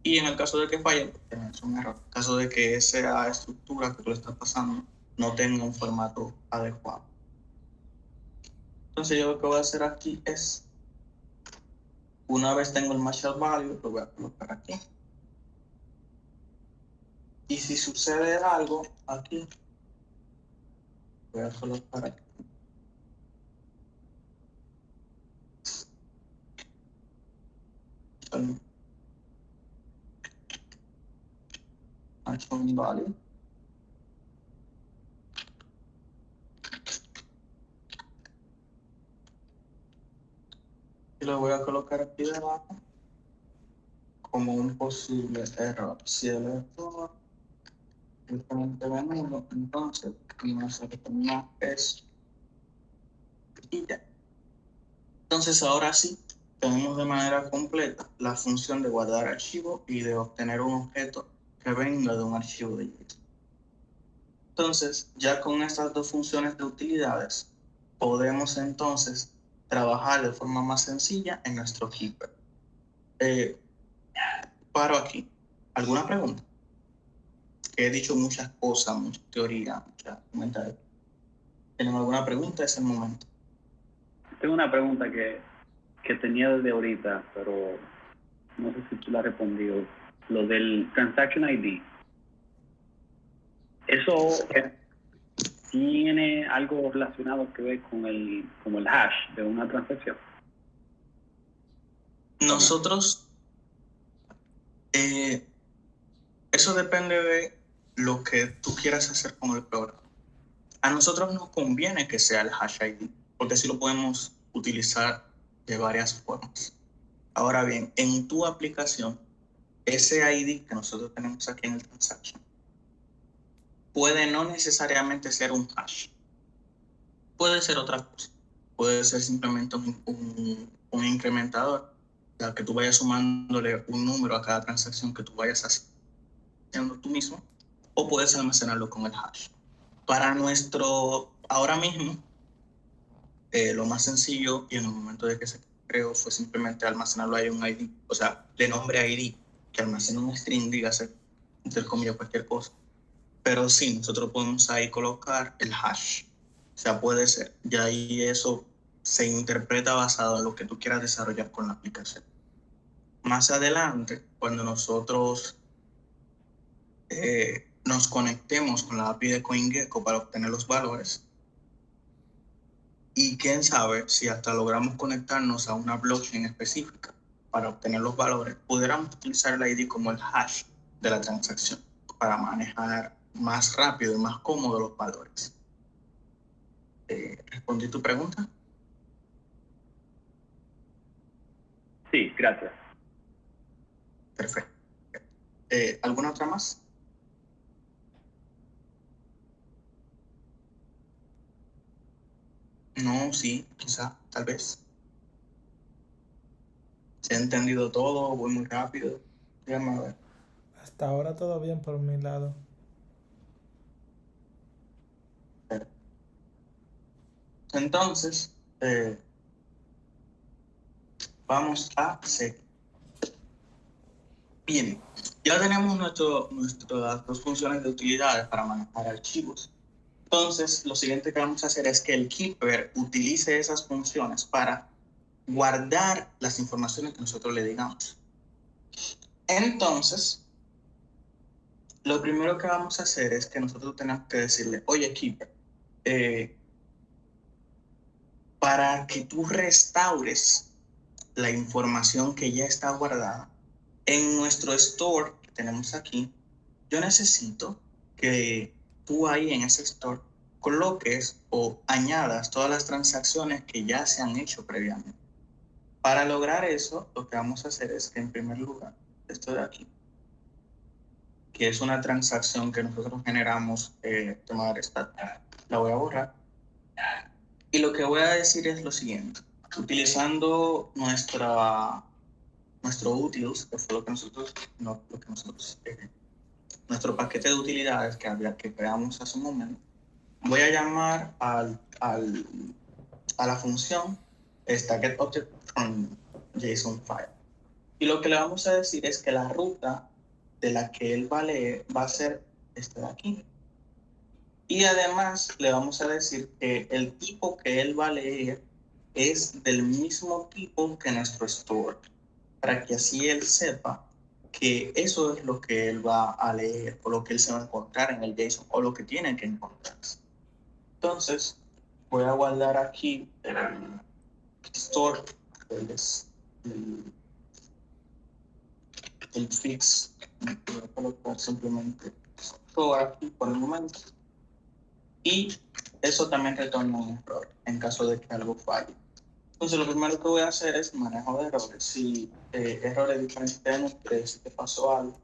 Y en el caso de que falle, pues es un error. En el caso de que esa estructura que tú le estás pasando no tenga un formato adecuado. Entonces yo lo que voy a hacer aquí es, una vez tengo el Marshall value, lo voy a colocar aquí. Y si sucede algo aquí, voy a colocar aquí. Marshall value. Y lo voy a colocar aquí debajo como un posible error. Si el error es diferente de nulo, entonces vamos a retornar eso. Y ya. Entonces ahora sí, tenemos de manera completa la función de guardar archivo y de obtener un objeto que venga de un archivo de JSON. Entonces, ya con estas dos funciones de utilidades, podemos entonces trabajar de forma más sencilla en nuestro Keeper. Paro aquí. ¿Alguna pregunta? He dicho muchas cosas, mucha teoría, muchos comentarios. ¿Tienen alguna pregunta? Es el momento. Tengo una pregunta que tenía desde ahorita, pero no sé si tú la has respondido. Lo del Transaction ID. ¿Eso tiene algo relacionado que ver con el hash de una transacción? Nosotros, eso depende de lo que tú quieras hacer con el programa. A nosotros nos conviene que sea el hash ID, porque así lo podemos utilizar de varias formas. Ahora bien, en tu aplicación, ese ID que nosotros tenemos aquí en el transaction puede no necesariamente ser un hash. Puede ser otra cosa. Puede ser simplemente un incrementador, o sea, que tú vayas sumándole un número a cada transacción que tú vayas haciendo tú mismo, o puedes almacenarlo con el hash. Para ahora mismo, lo más sencillo y en el momento de que se creó fue simplemente almacenarlo ahí un ID, o sea, de nombre ID, que almacena un string, dígase, entre comillas, cualquier cosa. Pero sí, nosotros podemos ahí colocar el hash. O sea, puede ser. Y ahí eso se interpreta basado en lo que tú quieras desarrollar con la aplicación. Más adelante, cuando nosotros nos conectemos con la API de CoinGecko para obtener los valores, y quién sabe si hasta logramos conectarnos a una blockchain específica para obtener los valores, pudiéramos utilizar el ID como el hash de la transacción para manejar más rápido y más cómodo los valores. ¿Respondí tu pregunta? Sí, gracias. Perfecto. ¿Alguna otra más? No, sí, quizá, tal vez. ¿Se ha entendido todo? ¿Voy muy rápido? Déjame ver. Hasta ahora todo bien por mi lado. Entonces, vamos a seguir. Bien, ya tenemos nuestras dos funciones de utilidades para manejar archivos. Entonces, lo siguiente que vamos a hacer es que el Keeper utilice esas funciones para guardar las informaciones que nosotros le digamos. Entonces, lo primero que vamos a hacer es que nosotros tenemos que decirle, oye, Keeper, para que tú restaures la información que ya está guardada en nuestro store que tenemos aquí, yo necesito que tú ahí en ese store coloques o añadas todas las transacciones que ya se han hecho previamente. Para lograr eso, lo que vamos a hacer es que en primer lugar, esto de aquí, que es una transacción que nosotros generamos de manera estática, la voy a borrar. Y lo que voy a decir es lo siguiente. Utilizando nuestro utils, que fue nuestro paquete de utilidades que creamos hace un momento, voy a llamar a la función stackObject from JSON file. Y lo que le vamos a decir es que la ruta de la que él va a leer va a ser esta de aquí. Y además le vamos a decir que el tipo que él va a leer es del mismo tipo que nuestro store, para que así él sepa que eso es lo que él va a leer o lo que él se va a encontrar en el JSON o lo que tiene que encontrarse. Entonces, voy a guardar aquí el store, el fix. Voy a colocar simplemente store aquí por el momento. Y eso también retorna un error en caso de que algo falle. Entonces, lo primero que voy a hacer es manejo de errores. Si errores diferentes, si te pasó algo,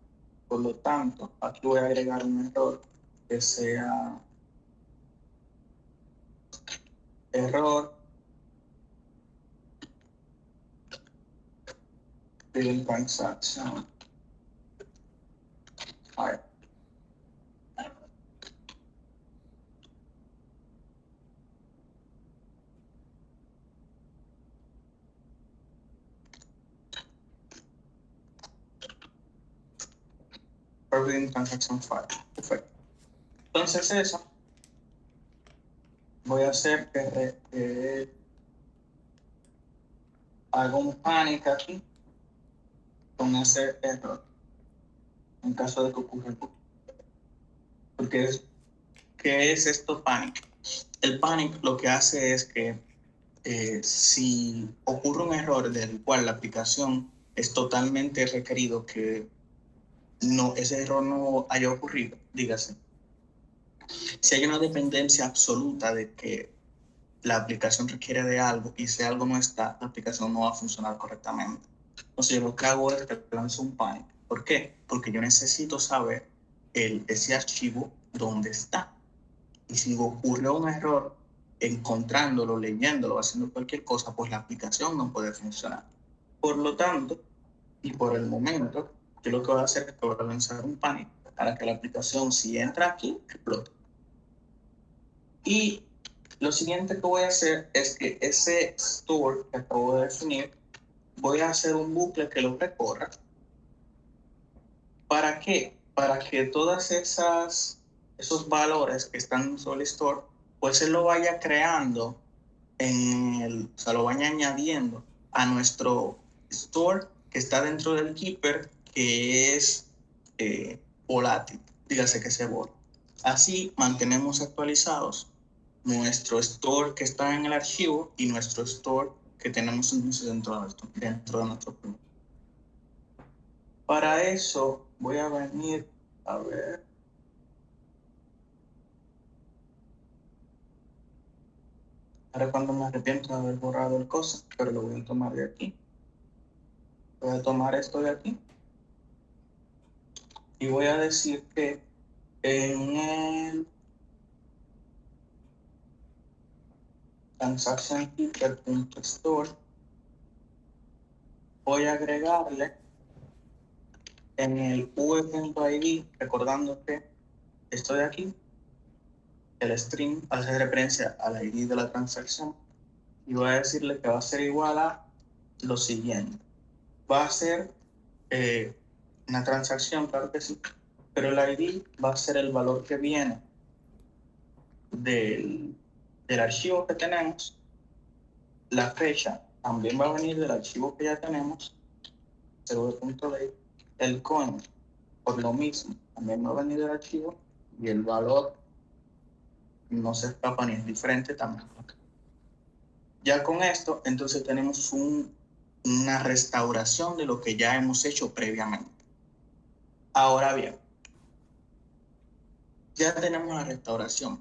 por lo tanto, aquí voy a agregar un error que sea error de transaction. Forbidden transaction file. Perfecto. Entonces eso voy a hacer que haga un panic aquí con ese error en caso de que ocurra algo. Porque ¿qué es esto panic? El panic lo que hace es que si ocurre un error del cual la aplicación es totalmente requerido que ese error no haya ocurrido, dígase, Si hay una dependencia absoluta de que la aplicación requiere de algo y si algo no está, la aplicación no va a funcionar correctamente. Entonces yo lo que hago es que lanzo un panic. ¿Por qué? Porque yo necesito saber ese archivo dónde está. Y si ocurrió un error encontrándolo, leyéndolo, haciendo cualquier cosa, pues la aplicación no puede funcionar. Por lo tanto, y por el momento, yo lo que voy a hacer es que voy a lanzar un panic para que la aplicación, si entra aquí, explote. Y lo siguiente que voy a hacer es que ese store que acabo de definir, voy a hacer un bucle que lo recorra. ¿Para qué? Para que todas esos valores que están en el store, pues se lo vaya creando o sea, lo vaya añadiendo a nuestro store que está dentro del keeper, que es volátil, dígase que se borra. Así mantenemos actualizados nuestro store que está en el archivo y nuestro store que tenemos dentro de nuestro programa. Para eso voy a venir a ver. Ahora cuando me arrepiento de haber borrado el cosa, pero lo voy a tomar de aquí. Voy a tomar esto de aquí y voy a decir que en el transaction keeper.store voy a agregarle en el v.id, recordando que esto de aquí, el string hace referencia al ID de la transacción, y voy a decirle que va a ser igual a lo siguiente. Va a ser una transacción, claro que sí, pero el ID va a ser el valor que viene del archivo que tenemos. La fecha también va a venir del archivo que ya tenemos, server.lay. El coin, por lo mismo, también va a venir del archivo, y el valor no se escapa ni es diferente también. Ya con esto, entonces tenemos una restauración de lo que ya hemos hecho previamente. Ahora bien, ya tenemos la restauración.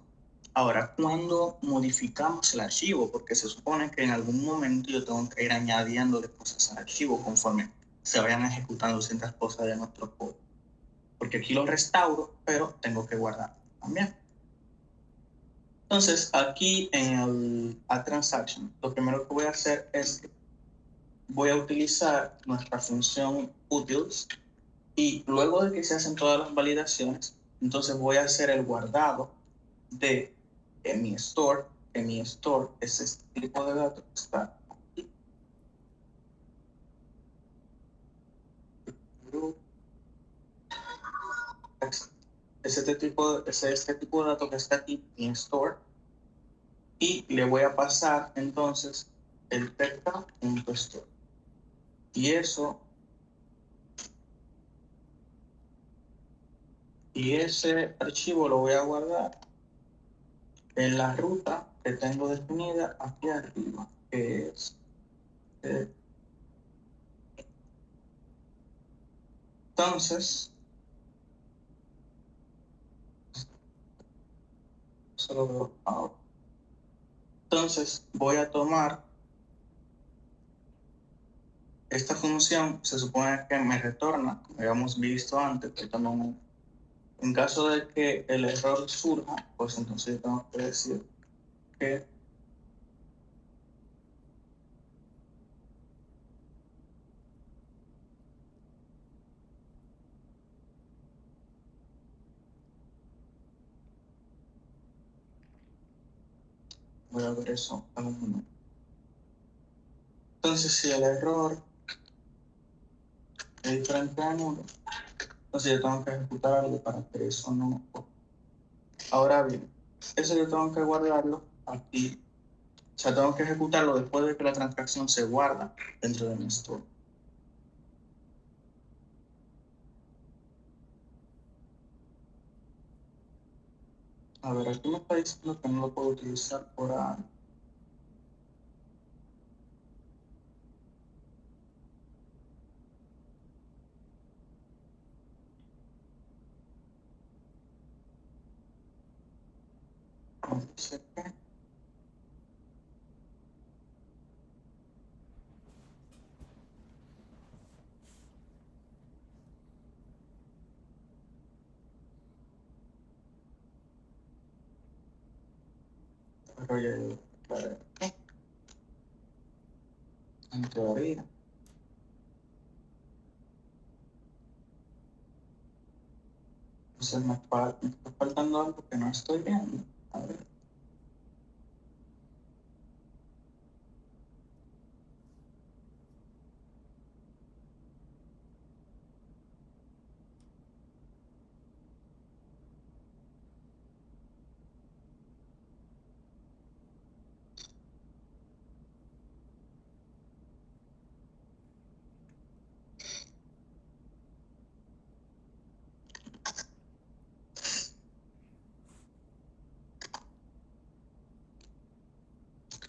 Ahora, ¿cuándo modificamos el archivo? Porque se supone que en algún momento yo tengo que ir añadiendo cosas al archivo conforme se vayan ejecutando ciertas cosas de nuestro código. Porque aquí lo restauro, pero tengo que guardar también. Entonces, aquí en el add transaction, lo primero que voy a hacer es que voy a utilizar nuestra función utils, y luego de que se hacen todas las validaciones, entonces voy a hacer el guardado de mi store. En mi store es este tipo de datos que está aquí. Es este tipo de datos que está aquí en store, y le voy a pasar entonces el tk.store, y ese archivo lo voy a guardar en la ruta que tengo definida aquí arriba, que es entonces solo veo ahora. Entonces voy a tomar esta función, se supone que me retorna, como habíamos visto antes, pero no, en caso de que el error surja, pues entonces yo tengo que decir que voy a ver eso en un momento. Entonces, si el error es diferente a nulo, entonces yo tengo que ejecutar algo para que eso no ocurra. Ahora bien, eso yo tengo que guardarlo aquí. O sea, tengo que ejecutarlo después de que la transacción se guarda dentro de mi store. A ver, aquí me está diciendo que no lo puedo utilizar por ahora. dice que pero ya yo declaré aquí, en teoría. Entonces me está faltando algo que no estoy viendo. A ver.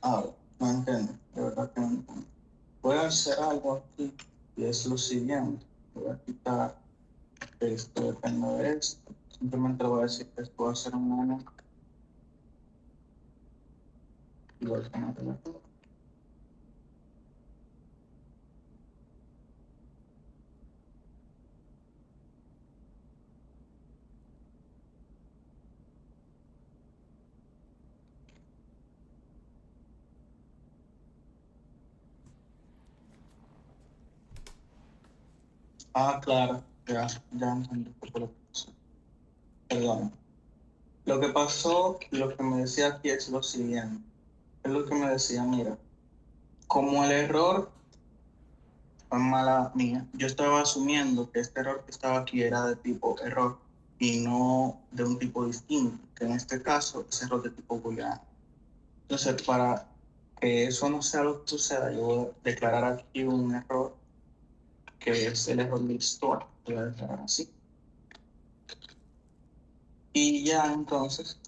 A ver, no entiendo, de verdad que no entiendo. Voy a hacer algo aquí y es lo siguiente. Voy a quitar esto, depende de esto. Simplemente le voy a decir que esto va a ser un mono. Y voy a ponerlo aquí. Ah, claro, ya entendí por qué lo puse. Perdón. Lo que pasó, lo que me decía aquí es lo siguiente. Es lo que me decía, mira, como el error fue mala mía, yo estaba asumiendo que este error que estaba aquí era de tipo error y no de un tipo distinto, que en este caso es error de tipo booleano. Entonces, para que eso no sea lo que suceda, yo voy a declarar aquí un error que es el error de historia. Lo voy a declarar así. Y ya entonces,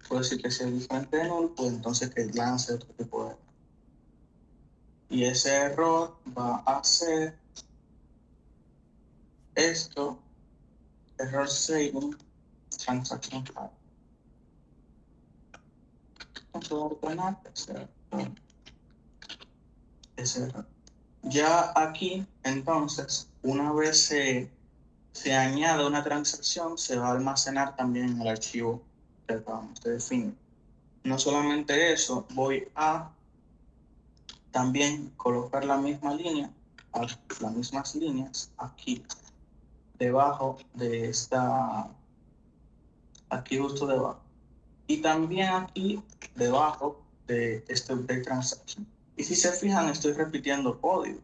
puedo decir que si es diferente de null, pues entonces que lance otro tipo de error. Y ese error va a ser esto, error saving transaction file. No puedo ordenar ese error. Ya aquí, entonces, una vez se añade una transacción, se va a almacenar también en el archivo que acabamos de definir. No solamente eso, voy a también colocar la misma línea, las mismas líneas aquí debajo de esta, aquí justo debajo. Y también aquí debajo de este update transaction. Y si se fijan, estoy repitiendo código.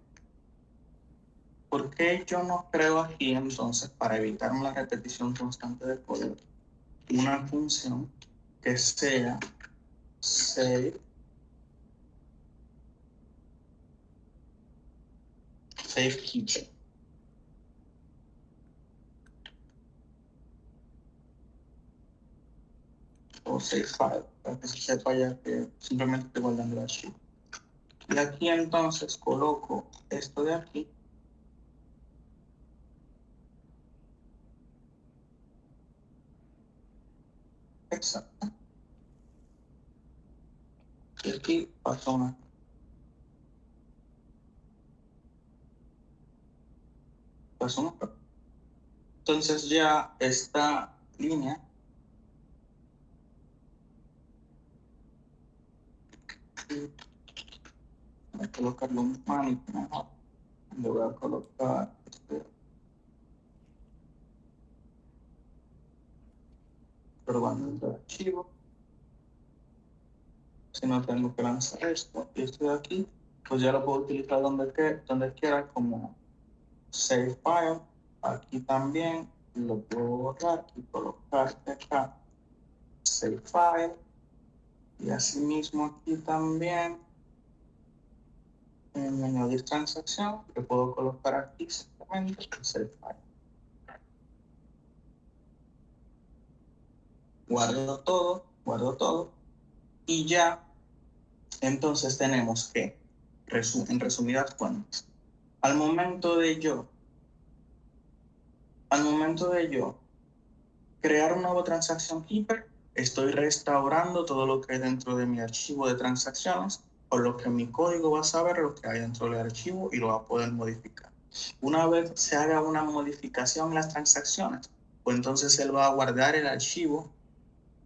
¿Por qué yo no creo aquí entonces, para evitarme la repetición constante de código, una función que sea save keeper o save file, para que se sepa ya que simplemente estoy guardando el archivo? Y aquí entonces coloco esto de aquí. Exacto. Y aquí pasa una. Pasa una. Entonces ya esta línea voy a colocarle un manito mejor. Le voy a colocar probando el archivo. Si no tengo que lanzar esto y esto de aquí, pues ya lo puedo utilizar donde quiera como save file. Aquí también lo puedo borrar y colocar acá save file. Y así mismo aquí también en añadir transacción, le puedo colocar aquí simplemente save file. Guardo todo y ya entonces tenemos que, en resumidas cuentas, al momento de yo crear un nuevo transaction keeper, estoy restaurando todo lo que hay dentro de mi archivo de transacciones, por lo que mi código va a saber lo que hay dentro del archivo y lo va a poder modificar. Una vez se haga una modificación en las transacciones, pues entonces él va a guardar el archivo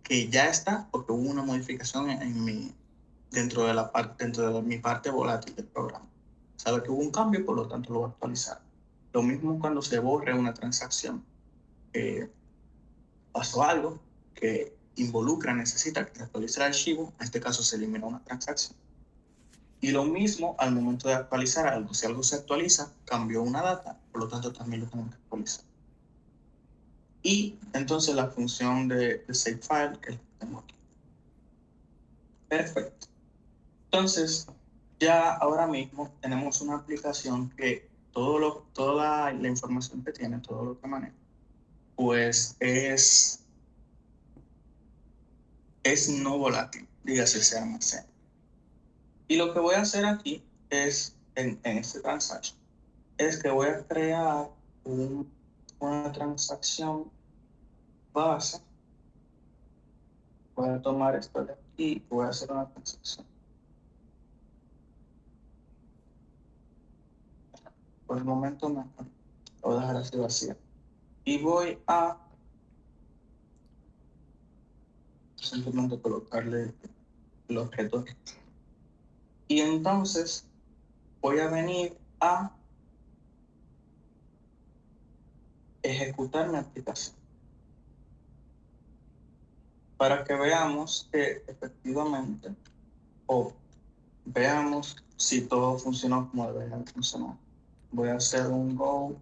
que ya está, porque hubo una modificación dentro de mi parte volátil del programa. Sabe que hubo un cambio, por lo tanto lo va a actualizar. Lo mismo cuando se borre una transacción. Pasó algo que necesita que se actualice el archivo, en este caso se elimina una transacción. Y lo mismo al momento de actualizar algo, si algo se actualiza, cambió una data, por lo tanto también lo tengo que actualizar. Y entonces la función de save file que tengo aquí. Perfecto. Entonces, ya ahora mismo tenemos una aplicación que toda la información que tiene, todo lo que maneja, pues es no volátil, dígase, se almacena. Y lo que voy a hacer aquí es, en este transaction, es que voy a crear una transacción base. Voy a tomar esto de aquí y voy a hacer una transacción. Por el momento no, voy a dejar así vacía. Y voy a simplemente colocarle el objeto. Y entonces voy a venir a ejecutar mi aplicación para que veamos que efectivamente, o veamos si todo funcionó como debería funcionar. Voy a hacer un go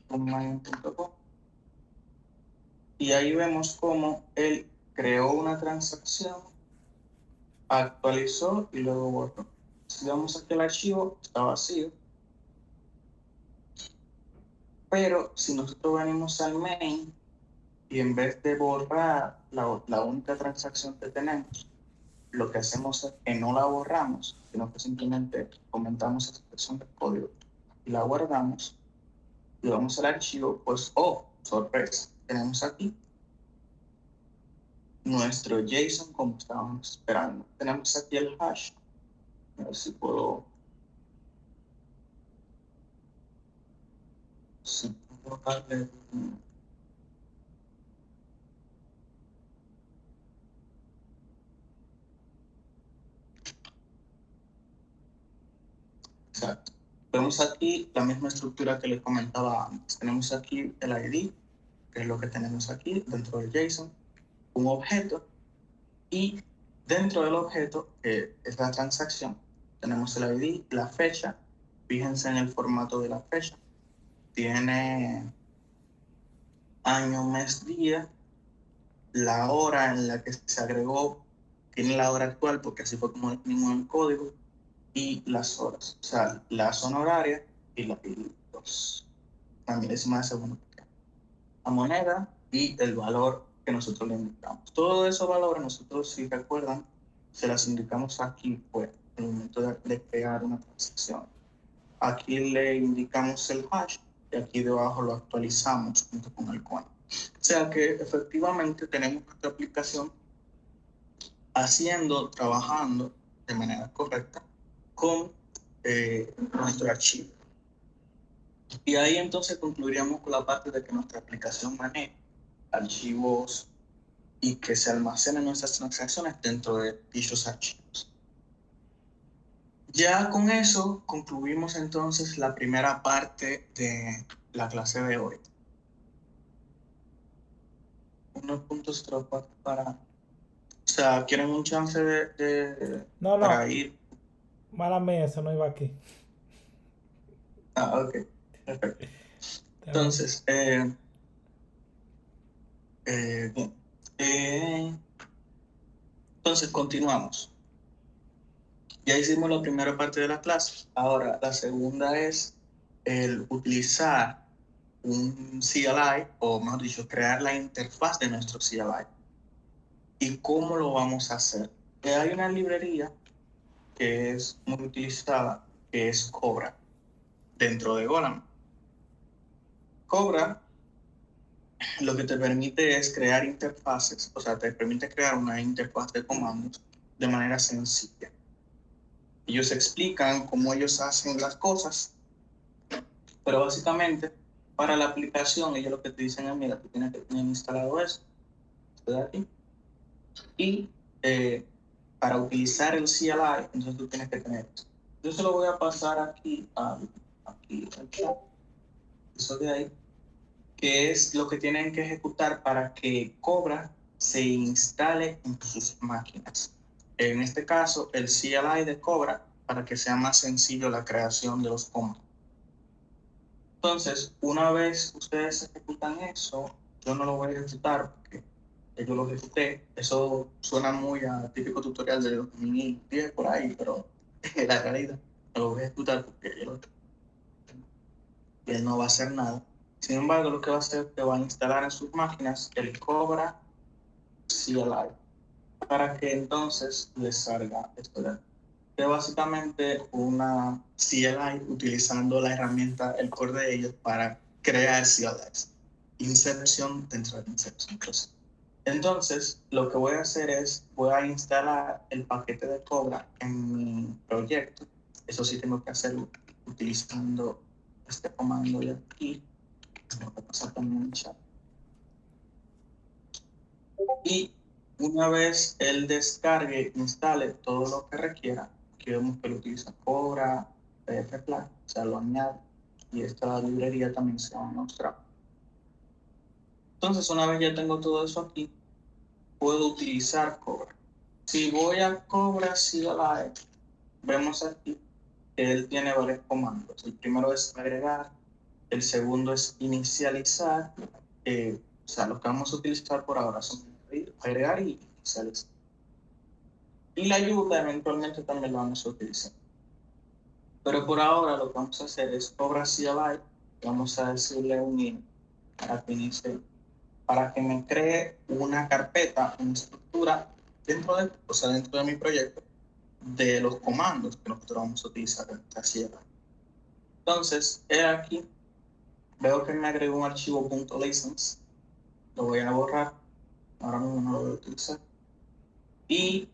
online.com y ahí vemos cómo él creó una transacción, actualizó y luego borró. Si vamos aquí al archivo, está vacío. Pero si nosotros venimos al main y en vez de borrar la única transacción que tenemos, lo que hacemos es que no la borramos, sino que simplemente comentamos esa expresión de código y la guardamos y vamos al archivo, pues, oh, sorpresa, tenemos aquí nuestro JSON como estábamos esperando. Tenemos aquí el hash. A ver si puedo darle exacto. Vemos aquí la misma estructura que les comentaba antes. Tenemos aquí el ID, que es lo que tenemos aquí dentro del JSON, un objeto, y dentro del objeto, que es la transacción, tenemos el ID, la fecha. Fíjense en el formato de la fecha. Tiene año, mes, día, la hora en la que se agregó, tiene la hora actual porque así fue como definimos el código, y las horas, o sea, la zona horaria y la milésima de segundo, la moneda y el valor que nosotros le indicamos. Todos esos valores nosotros, si recuerdan, se las indicamos aquí, pues, en el momento de crear una transacción. Aquí le indicamos el hash y aquí debajo lo actualizamos junto con el coin. O sea que efectivamente tenemos nuestra aplicación trabajando de manera correcta con nuestro archivo. Y ahí entonces concluiríamos con la parte de que nuestra aplicación maneja archivos y que se almacenen nuestras transacciones dentro de dichos archivos. Ya con eso concluimos entonces la primera parte de la clase de hoy. Unos puntos para... O sea, ¿quieren un chance No, para ir? mala mía, eso no iba aquí. Ah, ok, perfecto. Entonces, bien. Entonces continuamos. Ya hicimos la primera parte de la clase. Ahora, la segunda es el utilizar un CLI, o mejor dicho, crear la interfaz de nuestro CLI. ¿Y cómo lo vamos a hacer? Hay una librería que es muy utilizada, que es Cobra, dentro de Golang. Cobra lo que te permite es crear interfaces, o sea, te permite crear una interfaz de comandos de manera sencilla. Ellos explican cómo ellos hacen las cosas, pero básicamente para la aplicación ellos lo que te dicen es, mira, tú tienes que tener instalado esto de aquí, y para utilizar el CLI, entonces tú tienes que tener esto. Yo se lo voy a pasar aquí al chat, eso de ahí, que es lo que tienen que ejecutar para que Cobra se instale en sus máquinas. En este caso, el CLI de Cobra, para que sea más sencillo la creación de los comandos. Entonces, una vez ustedes ejecutan eso, yo no lo voy a ejecutar porque yo lo ejecuté. Eso suena muy a típico tutorial de 2010 por ahí, pero en la realidad no lo voy a ejecutar porque él no va a hacer nada. Sin embargo, lo que va a hacer es que va a instalar en sus máquinas el Cobra CLI para que entonces les salga esto de aquí, que es básicamente una CLI utilizando la herramienta, el core de ellos para crear CLIs. Inception dentro de Inception. Entonces, lo que voy a hacer es, voy a instalar el paquete de Cobra en mi proyecto. Eso sí tengo que hacerlo utilizando este comando de aquí. Tengo que pasar también el chat. Y una vez él descargue, instale todo lo que requiera, aquí vemos que lo utiliza Cobra, PFPlague, o sea, lo añade, y esta librería también se va a mostrar. Entonces, una vez ya tengo todo eso aquí, puedo utilizar Cobra. Si voy a Cobra CLI, vemos aquí que él tiene varios comandos. El primero es agregar, el segundo es inicializar, o sea, lo que vamos a utilizar por ahora son agregar y inicializar. Y la ayuda eventualmente también la vamos a utilizar. Pero por ahora lo que vamos a hacer es Cobra CLI, vamos a decirle un in para que inicie, para que me cree una carpeta, una estructura dentro de mi proyecto de los comandos que nosotros vamos a utilizar en esta CLI. Entonces, aquí veo que me agregó un archivo .license, lo voy a borrar, ahora mismo no lo voy a utilizar. Y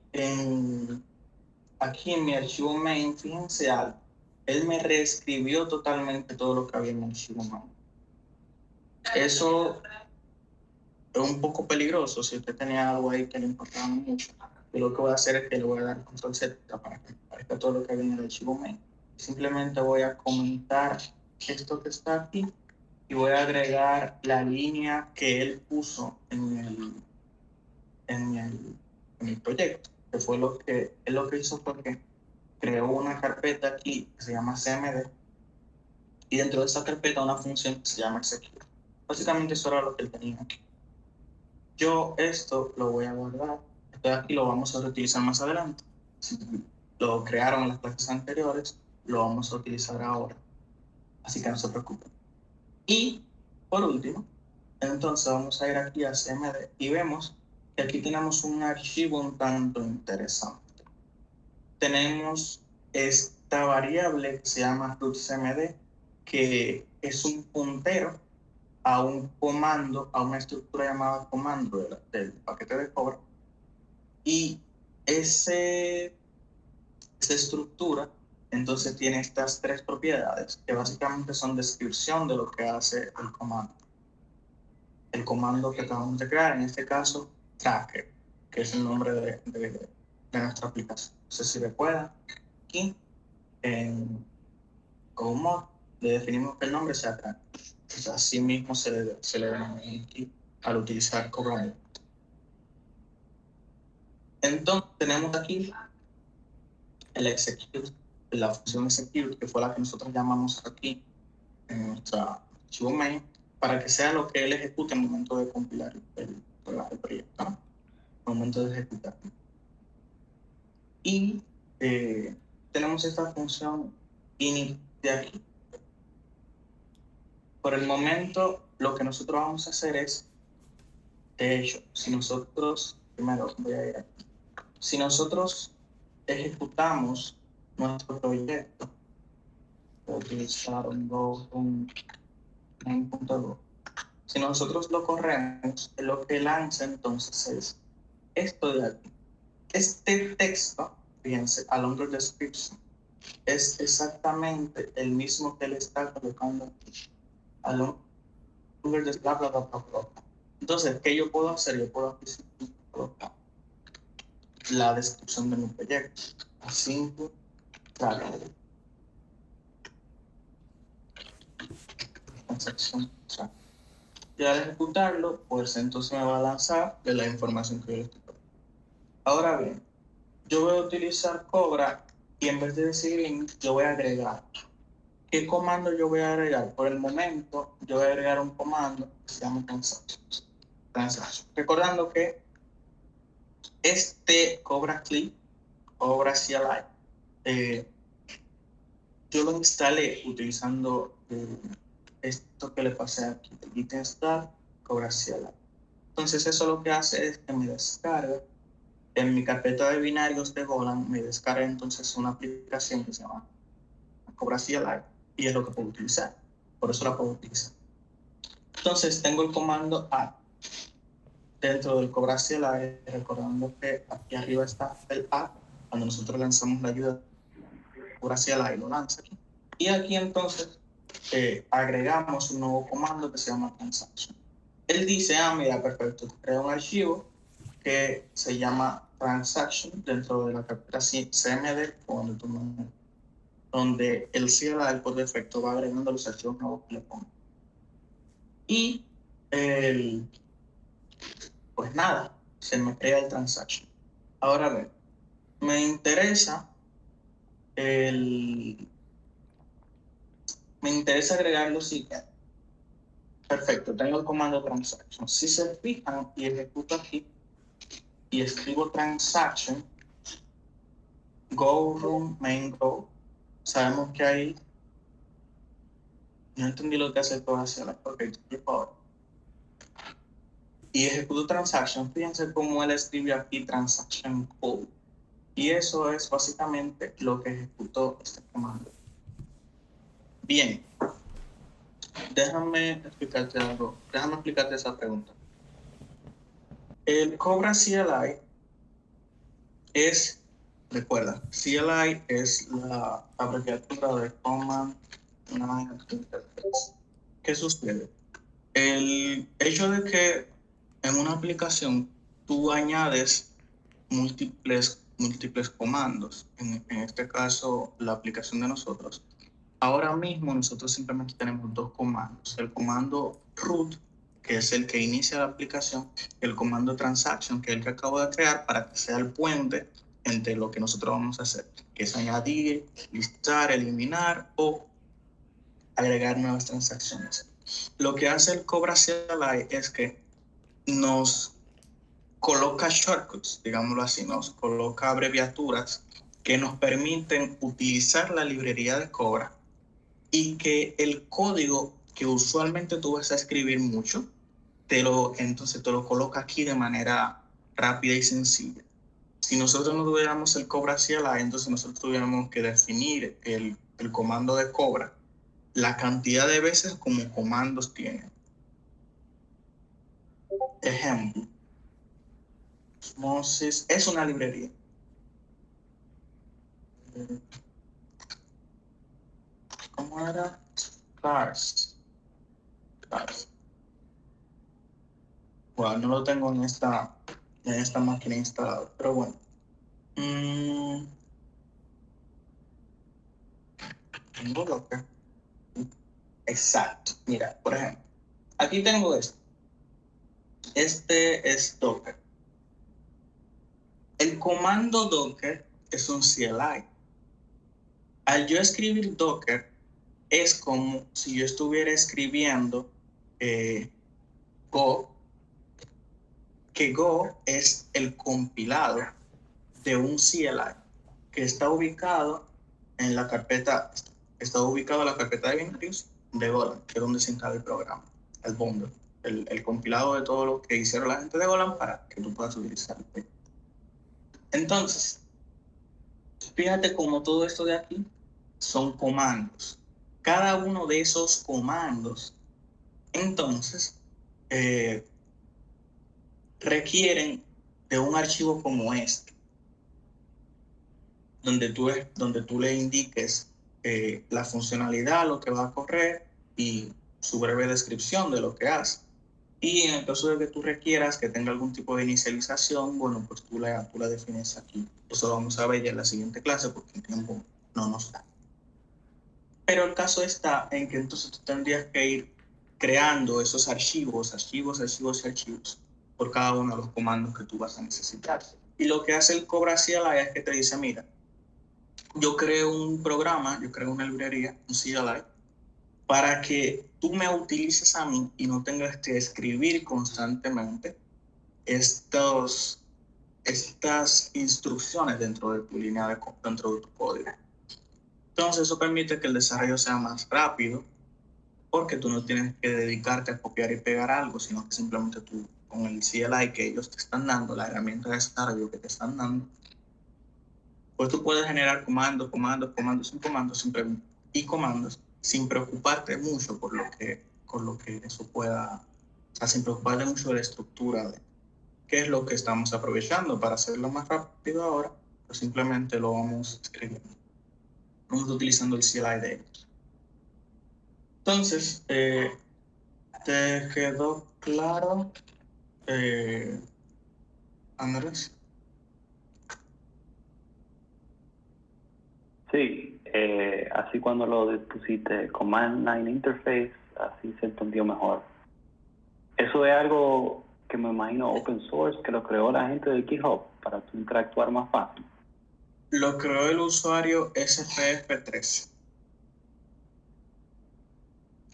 aquí en mi archivo main, fíjense algo, él me reescribió totalmente todo lo que había en el archivo main. Eso es un poco peligroso si usted tenía algo ahí que le importaba mucho. Y lo que voy a hacer es que le voy a dar control Z para que aparezca todo lo que había en el archivo main. Simplemente voy a comentar esto que está aquí y voy a agregar la línea que él puso en el proyecto, que fue lo que él lo que hizo fue que creó una carpeta aquí que se llama CMD y dentro de esa carpeta una función que se llama execute. Básicamente eso era lo que él tenía aquí. Yo esto lo voy a guardar, esto de aquí lo vamos a reutilizar más adelante. Si lo crearon en las clases anteriores, lo vamos a utilizar ahora. Así que no se preocupen. Y por último, entonces vamos a ir aquí a CMD y vemos que aquí tenemos un archivo un tanto interesante. Tenemos esta variable que se llama rootcmd, que es un puntero a un comando, a una estructura llamada comando del paquete de Cobra. Y esa estructura entonces tiene estas tres propiedades que básicamente son descripción de lo que hace el comando. El comando que acabamos de crear, en este caso, tracker, que es el nombre de nuestra aplicación. No sé si recuerdan, aquí en Code le definimos que el nombre sea tracker. Entonces, así mismo se le denomina aquí al utilizar Cobra. Entonces, tenemos aquí el execute, la función execute, que fue la que nosotros llamamos aquí en nuestra archivo main, para que sea lo que él ejecute en el momento de compilar el proyecto, ¿no? En el momento de ejecutar. Y tenemos esta función init de aquí. Por el momento, lo que nosotros vamos a hacer es, de hecho, si nosotros, primero voy a ir aquí, si nosotros ejecutamos nuestro proyecto, voy a utilizar un main.go, Si nosotros lo corremos, lo que lanza entonces es esto de aquí. Este texto, fíjense, a longer description, es exactamente el mismo que le está colocando aquí. A longer description, bla, bla, bla, bla, bla. Entonces, ¿qué yo puedo hacer? Yo puedo aquí colocar la descripción de mi proyecto. Así, claro. Transacción, y al ejecutarlo, pues entonces me va a lanzar de la información que yo le estoy dando. Ahora bien, yo voy a utilizar Cobra y en vez de decir link, yo voy a agregar. ¿Qué comando yo voy a agregar? Por el momento, yo voy a agregar un comando que se llama transactions. Recordando que este Cobra Clip, Cobra CLI, yo lo instalé utilizando esto que le pasé aquí, el git install Cobra CLI. Entonces eso lo que hace es que me descarga en mi carpeta de binarios de Golang, me descarga entonces una aplicación que se llama Cobra CLI y es lo que puedo utilizar. Por eso la puedo utilizar. Entonces tengo el comando add dentro del Cobra CLI, recordando que aquí arriba está el add. Cuando nosotros lanzamos la ayuda Cobra CLI lo lanza aquí. Y aquí entonces agregamos un nuevo comando que se llama transaction. Él dice, mira, perfecto, crea un archivo que se llama transaction dentro de la carpeta CMD, donde el CLI por defecto va agregando los archivos nuevos que le pongo. Y pues nada, se me crea el transaction. Ahora bien, me interesa agregar lo siguiente. Perfecto, tengo el comando transaction. Si se fijan y ejecuto aquí y escribo transaction, go room main go, sabemos que ahí no entendí lo que hace todo hacia la y ejecuto transaction. Fíjense cómo él escribe aquí transaction code. Y eso es básicamente lo que ejecutó este comando. Bien, déjame explicarte algo. Déjame explicarte esa pregunta. El Cobra CLI es, recuerda, CLI es la abreviatura de Command Line Interface. ¿Qué sucede? El hecho de que en una aplicación tú añades múltiples comandos, en este caso la aplicación de nosotros, ahora mismo nosotros simplemente tenemos dos comandos, el comando root, que es el que inicia la aplicación, y el comando transaction, que es el que acabo de crear para que sea el puente entre lo que nosotros vamos a hacer, que es añadir, listar, eliminar o agregar nuevas transacciones. Lo que hace el Cobra CLI es que nos coloca shortcuts, digámoslo así, nos coloca abreviaturas que nos permiten utilizar la librería de Cobra y que el código que usualmente tú vas a escribir mucho, entonces te lo coloca aquí de manera rápida y sencilla. Si nosotros no tuviéramos el Cobra CLI, entonces nosotros tuviéramos que definir el comando de Cobra, la cantidad de veces como comandos tiene. Ejemplo, Osmosis es una librería. ¿Cómo era? Cars. Bueno, no lo tengo en esta máquina instalado, pero bueno. Tengo Docker. Exacto. Mira, por ejemplo, aquí tengo esto. Este es Docker. El comando Docker es un CLI. Al yo escribir Docker, es como si yo estuviera escribiendo Go, que Go es el compilado de un CLI que está ubicado en la carpeta, de binarios de Golang, que es donde se instala el programa, el bundle, el compilado de todo lo que hicieron la gente de Golang para que tú puedas utilizarlo. Entonces, fíjate cómo todo esto de aquí son comandos. Cada uno de esos comandos, entonces, eh, requieren de un archivo como este, donde tú le indiques la funcionalidad, lo que va a correr y su breve descripción de lo que hace. Y en el caso de que tú requieras que tenga algún tipo de inicialización, bueno, pues tú la defines aquí. Eso lo vamos a ver ya en la siguiente clase porque el tiempo no nos da. Pero el caso está en que entonces tú tendrías que ir creando esos archivos por cada uno de los comandos que tú vas a necesitar. Y lo que hace el Cobra CLI es que te dice, mira, yo creo un programa, yo creo una librería, un CLI, para que tú me utilices a mí y no tengas que escribir constantemente estas instrucciones dentro de tu línea dentro de tu código. Entonces eso permite que el desarrollo sea más rápido porque tú no tienes que dedicarte a copiar y pegar algo, sino que simplemente tú con el CLI que ellos te están dando, la herramienta de desarrollo que te están dando, pues tú puedes generar comandos y comandos sin preocuparte mucho por lo que eso pueda, o sea, sin preocuparte mucho de la estructura de qué es lo que estamos aprovechando para hacerlo más rápido ahora, pues simplemente lo vamos escribiendo. Vamos utilizando el CLI de ellos. Entonces, ¿te quedó claro, Andrés? Sí, así cuando lo pusiste Command Line Interface, así se entendió mejor. Eso es algo que me imagino open source, que lo creó la gente de GitHub para tú interactuar más fácil. Lo creó el usuario SPF3.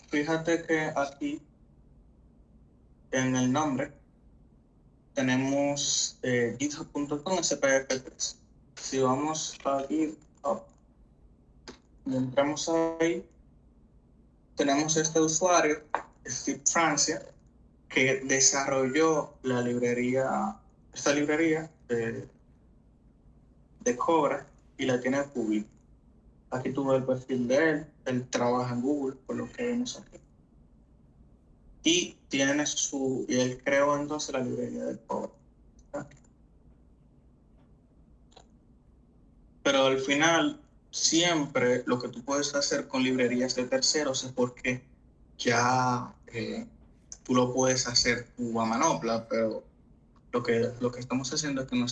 Fíjate que aquí en el nombre tenemos github.com SPF3. Si vamos a GitHub y entramos ahí, tenemos este usuario, Steve Francia, que desarrolló esta librería de Cobra y la tiene pública. Aquí tuve el perfil de él trabaja en Google, por lo que vemos aquí. Y él creó entonces la librería de Cobra. Pero al final, siempre lo que tú puedes hacer con librerías de terceros es porque ya tú lo puedes hacer tú a manopla, pero lo que estamos haciendo es que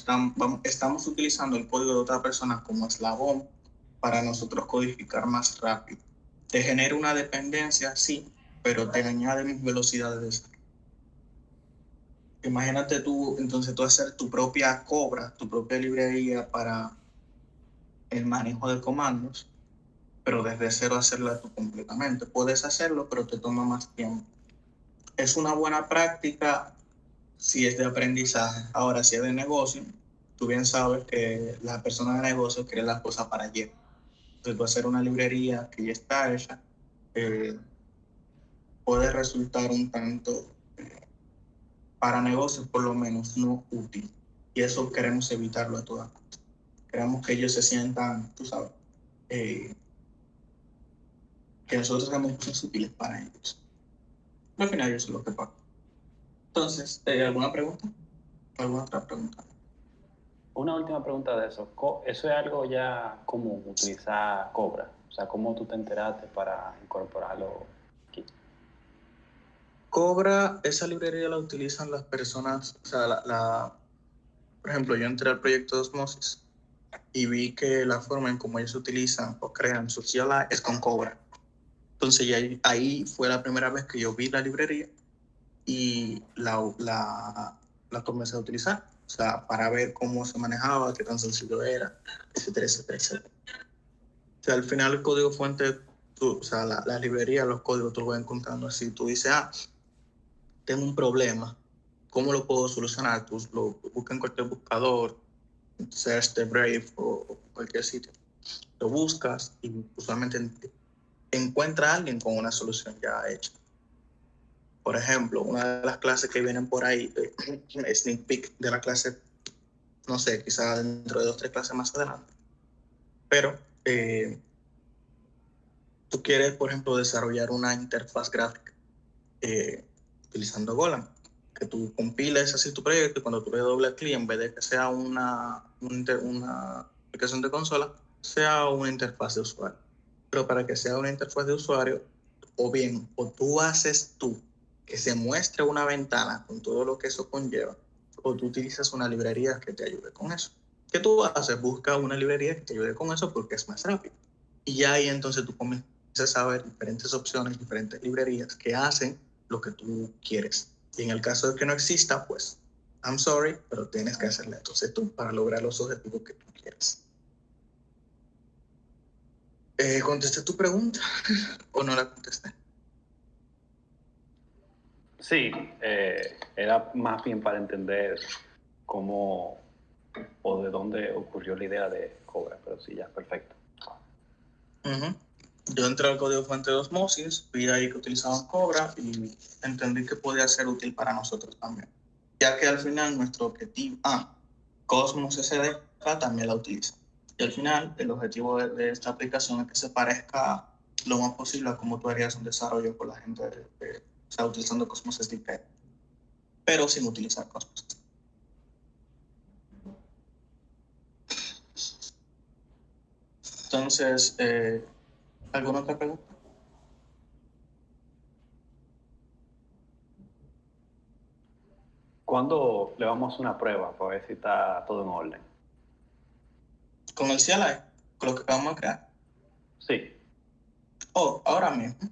estamos utilizando el código de otra persona como eslabón para nosotros codificar más rápido. Te genera una dependencia, sí, pero te añade más velocidad de desarrollo. Imagínate tú, entonces tú hacer tu propia Cobra, tu propia librería para el manejo de comandos, pero desde cero hacerla tú completamente. Puedes hacerlo, pero te toma más tiempo. Es una buena práctica si es de aprendizaje. Ahora, si es de negocio, tú bien sabes que las personas de negocio quieren las cosas para ayer. Entonces, tú hacer una librería que ya está hecha puede resultar un tanto, para negocios por lo menos, no útil. Y eso queremos evitarlo a todas costas. Queremos que ellos se sientan, tú sabes, que nosotros hagamos cosas útiles para ellos. Al final, eso es lo que pasa. Entonces, ¿alguna pregunta? ¿Alguna otra pregunta? Una última pregunta de eso. ¿Eso es algo ya común, utilizar Cobra? O sea, ¿cómo tú te enteraste para incorporarlo aquí? Cobra, esa librería la utilizan las personas, o sea, por ejemplo, yo entré al proyecto de Osmosis y vi que la forma en cómo ellos utilizan o crean su CLI es con Cobra. Entonces, ahí fue la primera vez que yo vi la librería y la comencé a utilizar, o sea, para ver cómo se manejaba, qué tan sencillo era, etcétera, etcétera, etcétera. O sea, al final el código fuente, o sea, la librería, los códigos, tú lo vas encontrando así. Tú dices, tengo un problema, ¿cómo lo puedo solucionar? Tú lo buscas en cualquier buscador, Search the Brave o cualquier sitio. Lo buscas y usualmente encuentra a alguien con una solución ya hecha. Por ejemplo, una de las clases que vienen por ahí, sneak peek de la clase, no sé, quizá dentro de 2 o 3 clases más adelante. Pero tú quieres, por ejemplo, desarrollar una interfaz gráfica utilizando Golang. Que tú compiles así tu proyecto y cuando tú le doble clic, en vez de que sea una aplicación de consola, sea una interfaz de usuario. Pero para que sea una interfaz de usuario, o tú haces que se muestre una ventana con todo lo que eso conlleva, o tú utilizas una librería que te ayude con eso. ¿Qué tú haces? Busca una librería que te ayude con eso porque es más rápido. Y ya ahí entonces tú comienzas a ver diferentes opciones, diferentes librerías que hacen lo que tú quieres. Y en el caso de que no exista, pues, I'm sorry, pero tienes que hacerle entonces tú para lograr los objetivos que tú quieres. ¿Contesté tu pregunta o no la contesté? Sí, era más bien para entender cómo o de dónde ocurrió la idea de Cobra, pero sí, ya, perfecto. Yo entré al código fuente de Osmosis, vi ahí que utilizaban Cobra y entendí que podía ser útil para nosotros también. Ya que al final nuestro objetivo, Cosmos SDK también la utiliza. Y al final el objetivo de esta aplicación es que se parezca lo más posible a cómo tú harías un desarrollo con la gente, o sea, utilizando Cosmos SDK, pero sin utilizar Cosmos. Entonces, ¿alguna otra pregunta? ¿Cuándo le vamos a hacer una prueba para ver si está todo en orden? Con el CLI, con lo que acabamos de crear. Sí. Ahora mismo.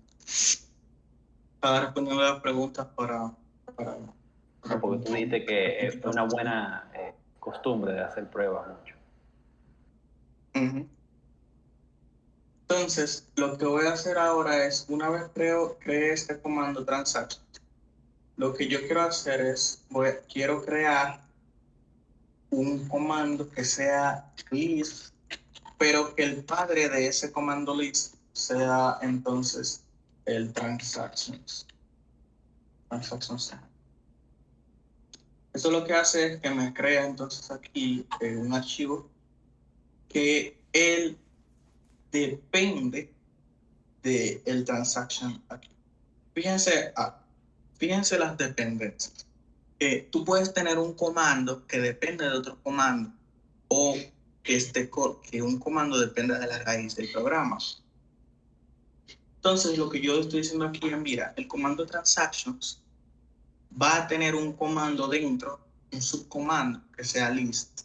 Para responder las preguntas para Porque tú dijiste que es una buena costumbre de hacer pruebas mucho. Entonces, lo que voy a hacer ahora es, una vez creé este comando transaction, lo que yo quiero hacer es, quiero crear un comando que sea list, pero que el padre de ese comando list sea entonces el transactions. Eso lo que hace es que me crea entonces aquí un archivo que él depende del transaction aquí. Fíjense las dependencias. Tú puedes tener un comando que depende de otro comando o que un comando dependa de la raíz del programa. Entonces, lo que yo estoy diciendo aquí es, mira, el comando transactions va a tener un comando dentro, un subcomando que sea list.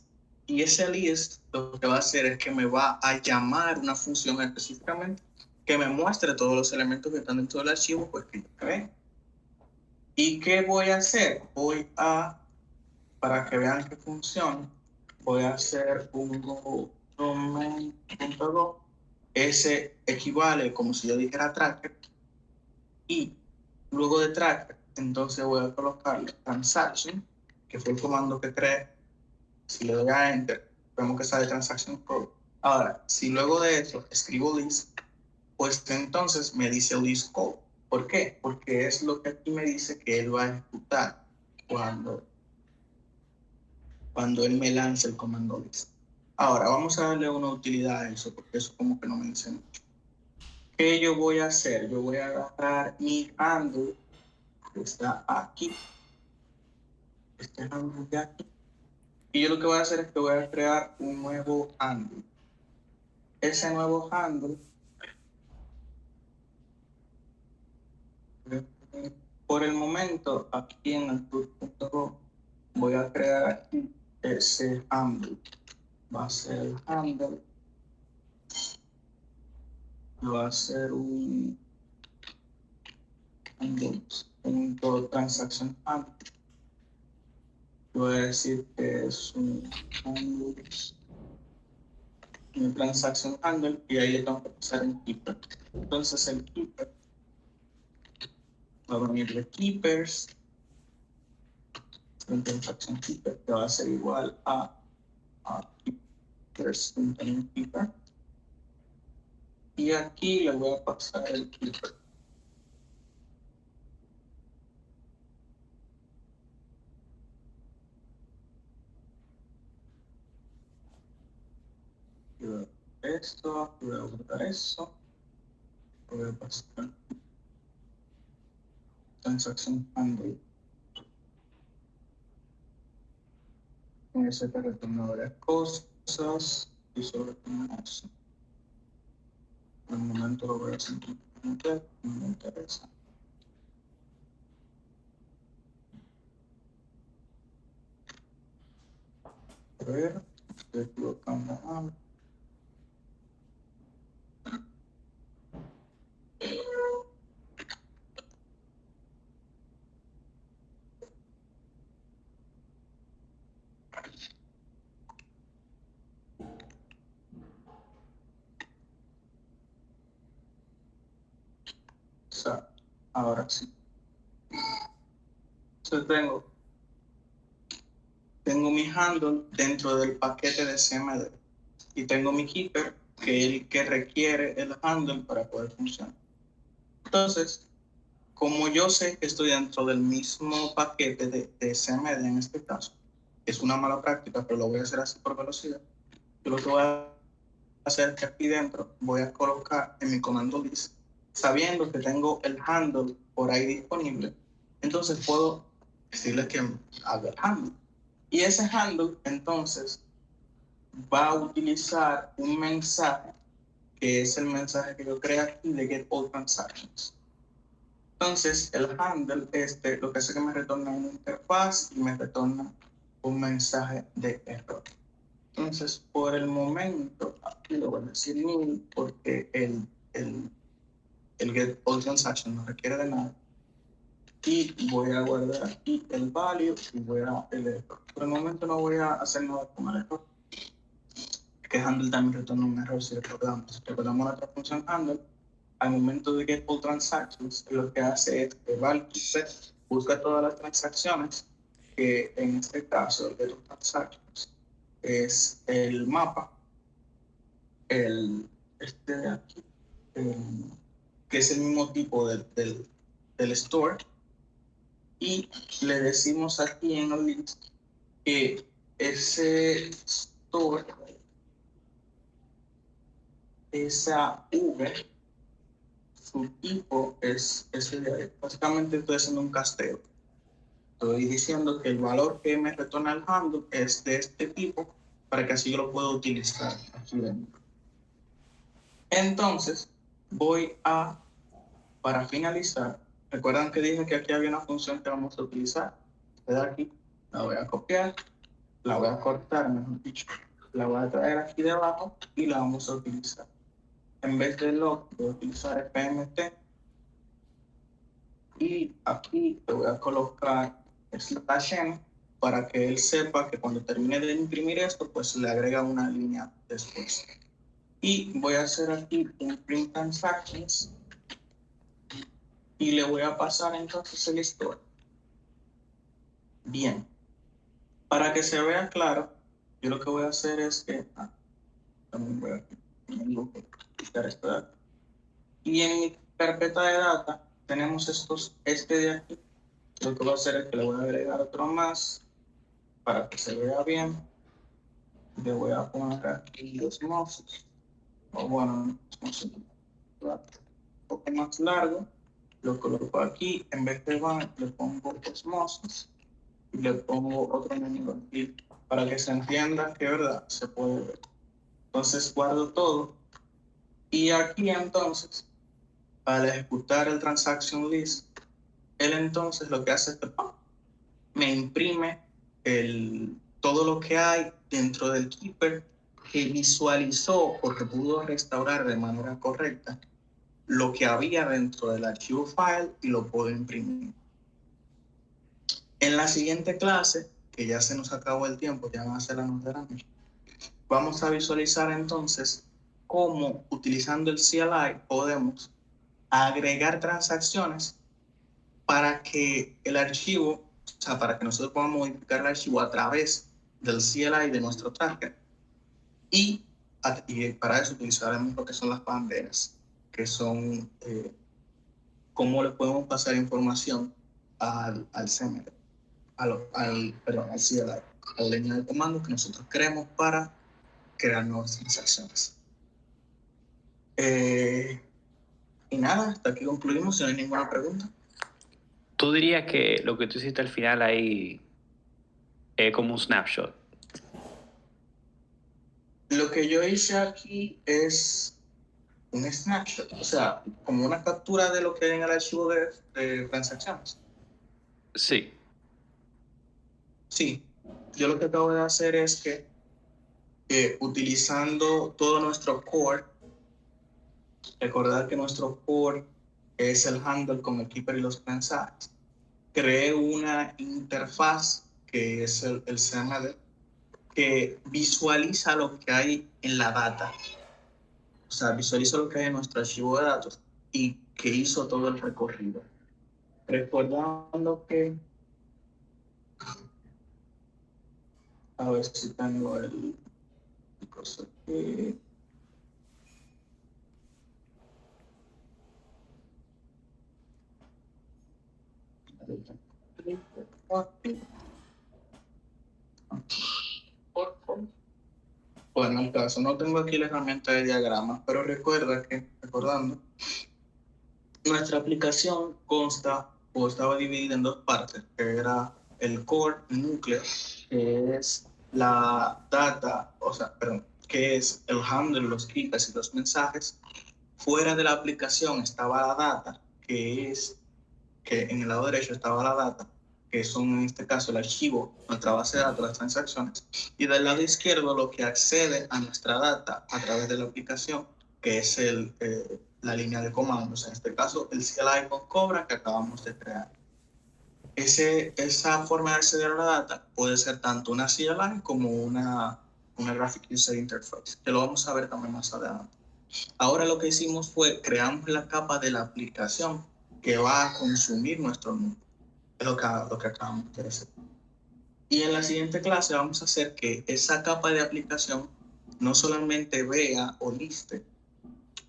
Y ese list lo que va a hacer es que me va a llamar una función específicamente que me muestre todos los elementos que están dentro del archivo pues, que yo creé. ¿Y qué voy a hacer? Para que vean que funciona, voy a hacer un domain.go. Ese equivale como si yo dijera tracker. Y luego de tracker, entonces voy a colocar transaction, que fue el comando que creé. Si le doy a enter, vemos que sale transaction code. Ahora, si luego de eso escribo list, pues entonces me dice list code. ¿Por qué? Porque es lo que aquí me dice que él va a ejecutar cuando él me lance el comando list. Ahora, vamos a darle una utilidad a eso, porque eso como que no me dice mucho. ¿Qué yo voy a hacer? Yo voy a agarrar mi handle, que está aquí, este handle de aquí, y yo lo que voy a hacer es que voy a crear un nuevo handle. Ese nuevo handle, por el momento, aquí en el tool.go, voy a crear aquí ese handle. Va a ser el handle, va a ser un transaction handle. Voy a decir que es un transaction handle y ahí le tengo que pasar el keeper. Entonces el keeper va a venir de keepers, un transaction keeper que va a ser igual a keepers, un keeper. Y aquí le voy a pasar el keeper. Esto, voy a guardar eso, voy a pasar. transaction handle. En ese que retorna varias cosas y sobre todo eso. Por el momento lo voy a hacer simplemente, no me interesa. A ver, estoy equivocando algo. O sea, ahora sí. Entonces tengo mi handle dentro del paquete de CMD y tengo mi keeper, que es el que requiere el handle para poder funcionar. Entonces, como yo sé que estoy dentro del mismo paquete de CMD en este caso, es una mala práctica, pero lo voy a hacer así por velocidad. Yo lo que voy a hacer es que aquí dentro voy a colocar en mi comando list, sabiendo que tengo el handle por ahí disponible, entonces puedo decirle que haga el handle. Y ese handle entonces va a utilizar un mensaje que es el mensaje que yo creé aquí de Get All Transactions. Entonces, el handle lo que hace que me retorna una interfaz y me retorna un mensaje de error. Entonces, por el momento, aquí lo voy a decir nil porque el Get All Transactions no requiere de nada. Y voy a guardar aquí el value y voy a dar el error. Por el momento no voy a hacer nada con el error, que handle también retorna un error si recordamos. Si recordamos nuestra función handle, al momento de Get All Transactions, lo que hace es que va al keeper, busca todas las transacciones, que en este caso el Get All Transactions es el mapa, este de aquí, que es el mismo tipo del store, y le decimos aquí en el list que ese store, esa V, su tipo es ese de ahí. Básicamente estoy haciendo un casteo. Estoy diciendo que el valor que me retorna el handle es de este tipo para que así yo lo pueda utilizar aquí dentro. Entonces, para finalizar, recuerdan que dije que aquí había una función que vamos a utilizar. De aquí, la voy a copiar, la voy a cortar, mejor dicho, la voy a traer aquí debajo y la vamos a utilizar. En vez de log, voy a utilizar fmt y aquí le voy a colocar /n para que él sepa que cuando termine de imprimir esto, pues le agrega una línea después. Y voy a hacer aquí un print transactions y le voy a pasar entonces el store. Bien, para que se vea claro, yo lo que voy a hacer es que también voy a quitar esto de aquí. Y en mi carpeta de data tenemos este de aquí. Lo que voy a hacer es que le voy a agregar otro más para que se vea bien. Le voy a poner aquí los mozos. O bueno, un poco más largo. Lo coloco aquí. En vez de van, le pongo los mozos. Y le pongo otro número aquí para que se entienda que, verdad, se puede ver. Entonces guardo todo. Y aquí entonces, al ejecutar el transaction list, él entonces lo que hace es que me imprime todo lo que hay dentro del keeper, que visualizó o que pudo restaurar de manera correcta lo que había dentro del archivo file y lo puedo imprimir. En la siguiente clase, que ya se nos acabó el tiempo, ya van a ser las 9 de la noche, vamos a visualizar entonces cómo, utilizando el CLI, podemos agregar transacciones para que el archivo, o sea, para que nosotros podamos modificar el archivo a través del CLI de nuestro tracker. Y para eso utilizaremos lo que son las banderas, que son cómo le podemos pasar información al CMD, al CLI, a la línea de comando que nosotros queremos para crear nuevas transacciones. Y nada, hasta aquí concluimos, si no hay ninguna pregunta. tú dirías que lo que tú hiciste al final ahí es como un snapshot. Lo que yo hice aquí es un snapshot, o sea, como una captura de lo que hay en el archivo de transacciones. Sí. Sí, yo lo que acabo de hacer es que utilizando todo nuestro core, recordar que nuestro core es el handle con el keeper y los mensajes, creé una interfaz que es el CMD que visualiza lo que hay en la data. O sea, visualiza lo que hay en nuestro archivo de datos y que hizo todo el recorrido. Recordando que, a ver si tengo el cosa aquí. Bueno, en el caso, no tengo aquí la herramienta de diagramas, pero recordando, nuestra aplicación consta o estaba dividida en dos partes, que era el core núcleo, que es la data, o sea, perdón, que es el handle, los keepers y los mensajes. Fuera de la aplicación estaba la data, que en el lado derecho estaba la data, que son en este caso el archivo, nuestra base de datos, las transacciones, y del lado izquierdo lo que accede a nuestra data a través de la aplicación, que es la línea de comandos, en este caso el CLI con Cobra que acabamos de crear. Esa forma de acceder a la data puede ser tanto una CLI como una Graphic User Interface, que lo vamos a ver también más adelante. Ahora lo que hicimos fue creamos la capa de la aplicación que va a consumir nuestro núcleo. Es lo que acabamos de hacer. Y en la siguiente clase vamos a hacer que esa capa de aplicación no solamente vea o liste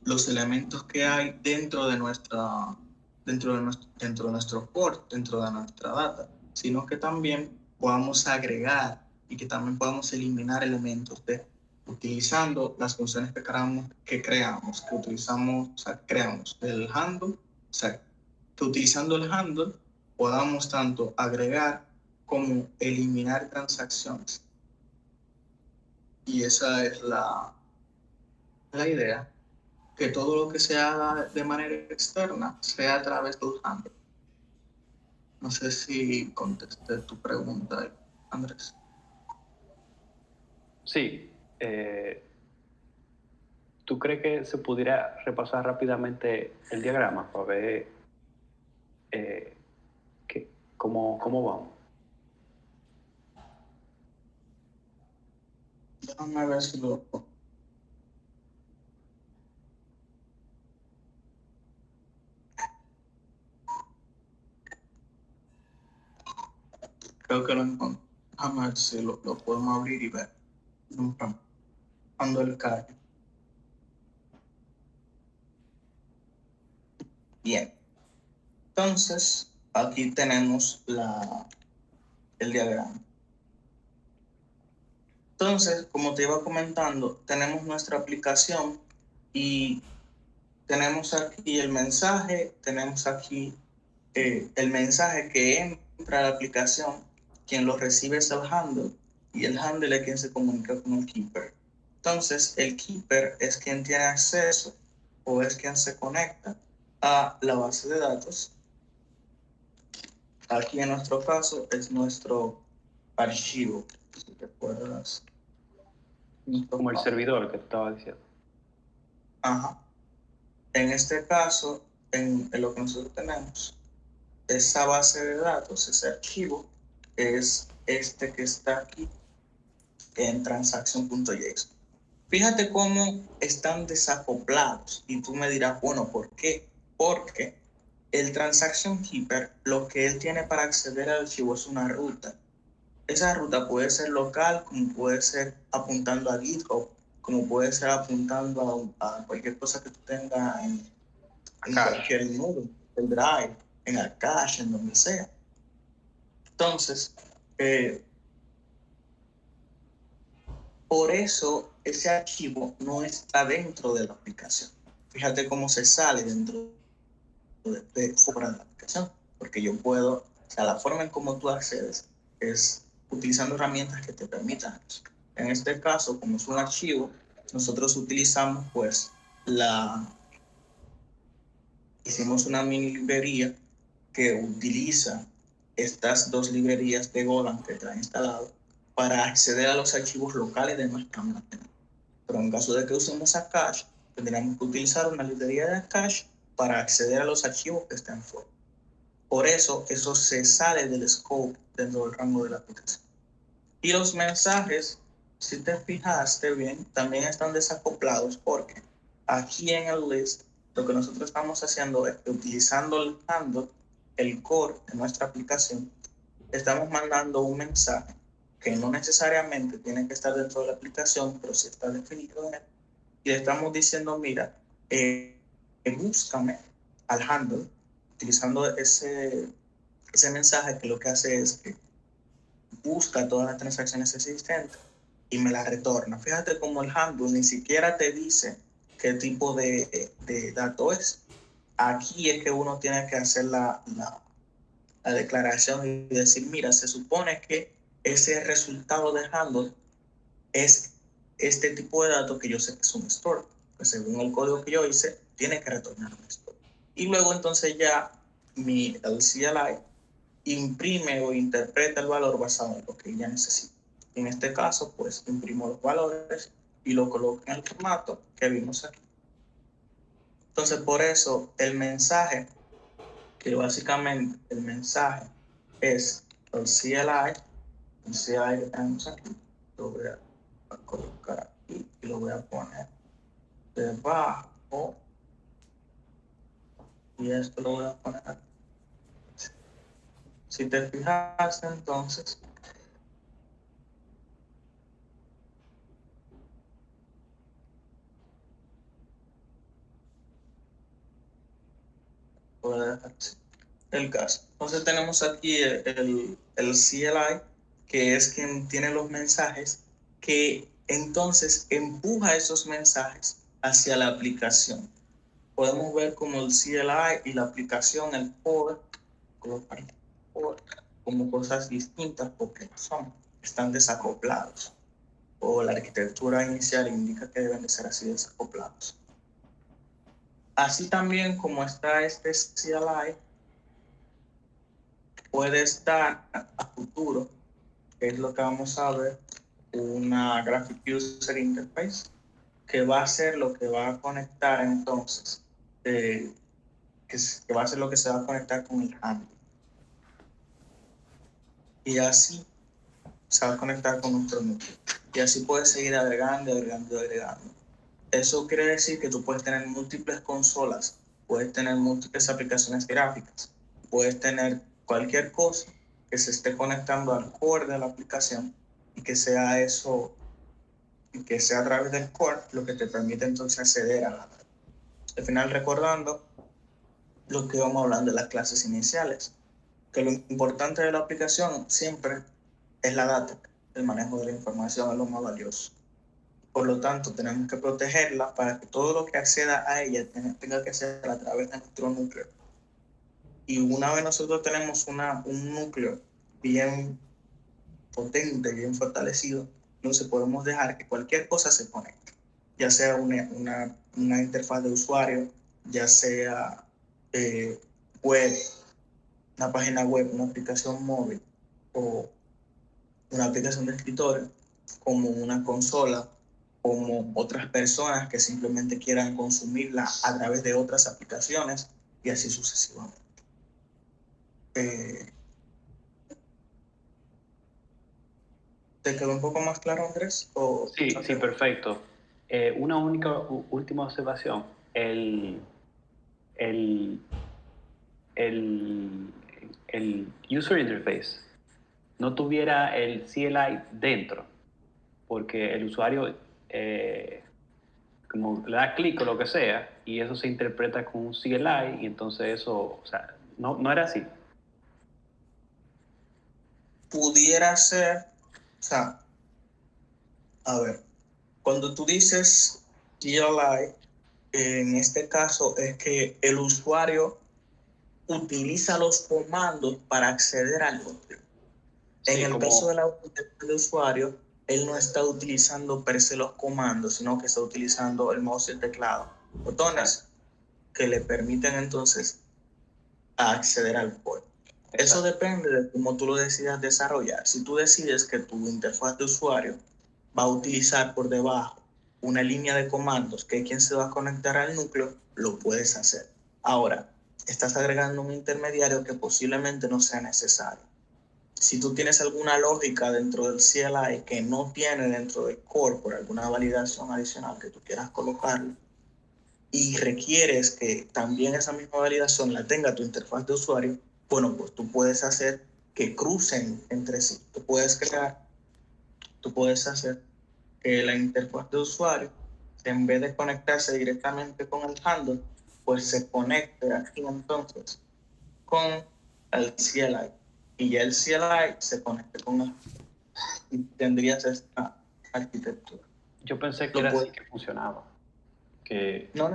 los elementos que hay dentro de nuestro core, dentro de nuestra data, sino que también podamos agregar y que también podamos eliminar elementos utilizando las funciones que creamos, o sea, creamos el handle, o sea, que utilizando el handle podamos tanto agregar como eliminar transacciones. Y esa es la idea, que todo lo que se haga de manera externa sea a través del handle. No sé si contesté tu pregunta, Andrés. Sí. ¿Tú crees que se pudiera repasar rápidamente el diagrama para ver cómo vamos? Déjame ver si lo... Creo que lo encontré. Déjame ver si lo podemos abrir y ver. Cuando el cargue. Bien. Entonces, aquí tenemos el diagrama. Entonces, como te iba comentando, tenemos nuestra aplicación y tenemos aquí el mensaje, tenemos aquí el mensaje que entra a la aplicación, quien lo recibe es el handle y el handle es quien se comunica con el keeper. Entonces, el keeper es quien tiene acceso o es quien se conecta a la base de datos. Aquí en nuestro caso es nuestro archivo. Si te acuerdas. Como el servidor que te estaba diciendo. Ajá. En este caso, en lo que nosotros tenemos, esa base de datos, ese archivo, es este que está aquí en transaction.json. Fíjate cómo están desacoplados y tú me dirás, bueno, ¿por qué? Porque el transaction keeper, lo que él tiene para acceder al archivo es una ruta. Esa ruta puede ser local, como puede ser apuntando a GitHub, como puede ser apuntando a cualquier cosa que tú tengas en cualquier nudo, el Drive, en el cache, en donde sea. Entonces, por eso ese archivo no está dentro de la aplicación. Fíjate cómo se sale dentro de fuera de la aplicación. porque yo puedo, o sea, la forma en cómo tú accedes es utilizando herramientas que te permitan eso. En este caso, como es un archivo, nosotros utilizamos pues hicimos una mini librería que utiliza estas dos librerías de Golang que trae instalado para acceder a los archivos locales de nuestra máquina. Pero en caso de que usemos a cache, tendríamos que utilizar una librería de cache para acceder a los archivos que están fuera. Por eso se sale del scope dentro del rango de la aplicación. Y los mensajes, si te fijaste bien, también están desacoplados porque aquí en el list lo que nosotros estamos haciendo es que utilizando el handle, el core de nuestra aplicación, estamos mandando un mensaje que no necesariamente tiene que estar dentro de la aplicación, pero sí está definido en él. Y le estamos diciendo, mira, búscame al handle, utilizando ese mensaje que lo que hace es que busca todas las transacciones existentes y me las retorna. Fíjate cómo el handle ni siquiera te dice qué tipo de dato es. Aquí es que uno tiene que hacer la declaración y decir, mira, se supone que ese resultado de handle es este tipo de datos que yo sé que es un store. Pues según el código que yo hice, tiene que retornar un store. Y luego entonces ya el CLI imprime o interpreta el valor basado en lo que ella necesita. En este caso, pues imprimo los valores y lo coloco en el formato que vimos aquí. Entonces, por eso el mensaje, que básicamente el mensaje es el CLI que tenemos aquí, lo voy a colocar aquí y lo voy a poner debajo y esto lo voy a poner aquí. Si te fijas, entonces voy a dejar el caso. Entonces tenemos aquí el CLI, que es quien tiene los mensajes, que entonces empuja esos mensajes hacia la aplicación. Podemos ver como el CLI y la aplicación, el core, como cosas distintas porque están desacoplados. O la arquitectura inicial indica que deben de ser así desacoplados. Así también como está este CLI, puede estar a futuro, que es lo que vamos a ver, una Graphic User Interface, que va a ser lo que va a conectar entonces, que va a ser lo que se va a conectar con el handle. Y así se va a conectar con nuestro núcleo. Y así puedes seguir agregando. Eso quiere decir que tú puedes tener múltiples consolas, puedes tener múltiples aplicaciones gráficas, puedes tener cualquier cosa que se esté conectando al core de la aplicación y que sea eso, y que sea a través del core lo que te permite entonces acceder a la data. Al final, recordando lo que íbamos hablando de las clases iniciales, que lo importante de la aplicación siempre es la data, el manejo de la información es lo más valioso. Por lo tanto, tenemos que protegerla para que todo lo que acceda a ella tenga que ser a través de nuestro núcleo. Y una vez nosotros tenemos un núcleo bien potente, bien fortalecido, entonces podemos dejar que cualquier cosa se conecte, ya sea una interfaz de usuario, ya sea web, una página web, una aplicación móvil o una aplicación de escritorio, como una consola, como otras personas que simplemente quieran consumirla a través de otras aplicaciones y así sucesivamente. ¿Te quedó un poco más claro, Andrés? Sí, perfecto. Una última observación. El user interface no tuviera el CLI dentro, porque el usuario como le da clic o lo que sea, y eso se interpreta con un CLI, y entonces eso, o sea, no era así. Pudiera ser, o sea, a ver, cuando tú dices CLI, en este caso es que el usuario utiliza los comandos para acceder al núcleo. En el caso de la interfaz de usuario, él no está utilizando per se los comandos, sino que está utilizando el mouse y el teclado, botones que le permiten entonces acceder al código. Eso depende de cómo tú lo decidas desarrollar. Si tú decides que tu interfaz de usuario va a utilizar por debajo una línea de comandos que es quien se va a conectar al núcleo, lo puedes hacer. Ahora, estás agregando un intermediario que posiblemente no sea necesario. Si tú tienes alguna lógica dentro del CLI que no tiene dentro del core por alguna validación adicional que tú quieras colocarle y requieres que también esa misma validación la tenga tu interfaz de usuario, bueno, pues tú puedes hacer que crucen entre sí. Tú puedes hacer que la interfaz de usuario, en vez de conectarse directamente con el handle, pues se conecte aquí entonces con el CLI. Y ya el CLI se conecte con él. Y tendrías esta arquitectura. Yo pensé que era así que funcionaba. Que no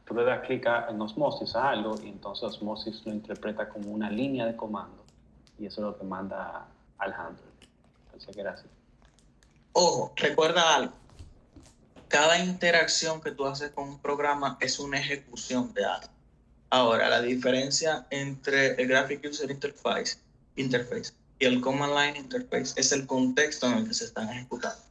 tú le das clic en Osmosis a algo y entonces Osmosis lo interpreta como una línea de comando y eso es lo que manda al handler. Pensé que era así. Ojo, recuerda algo. Cada interacción que tú haces con un programa es una ejecución de algo. Ahora, la diferencia entre el Graphic User Interface y el Command Line Interface es el contexto en el que se están ejecutando.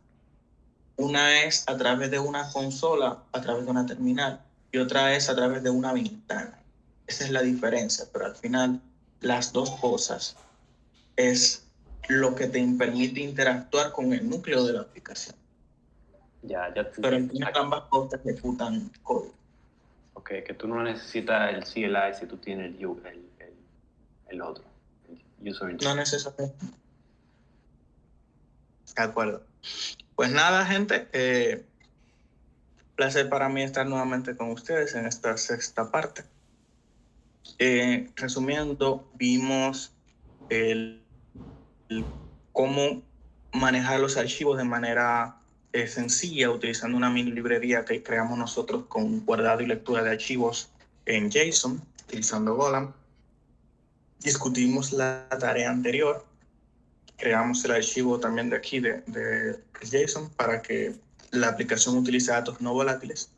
Una es a través de una consola, a través de una terminal, y otra es a través de una ventana. Esa es la diferencia, pero al final las dos cosas es lo que te permite interactuar con el núcleo de la aplicación. Pero al final ambas cosas ejecutan código. Ok, que tú no necesitas el CLI si tú tienes el otro, el User Interface. No necesariamente. De acuerdo. Pues nada, gente. Placer para mí estar nuevamente con ustedes en esta sexta parte. Resumiendo, vimos cómo manejar los archivos de manera sencilla utilizando una mini librería que creamos nosotros con guardado y lectura de archivos en JSON, utilizando Golang. Discutimos la tarea anterior. Creamos el archivo también de aquí de JSON para que la aplicación utilice datos no volátiles.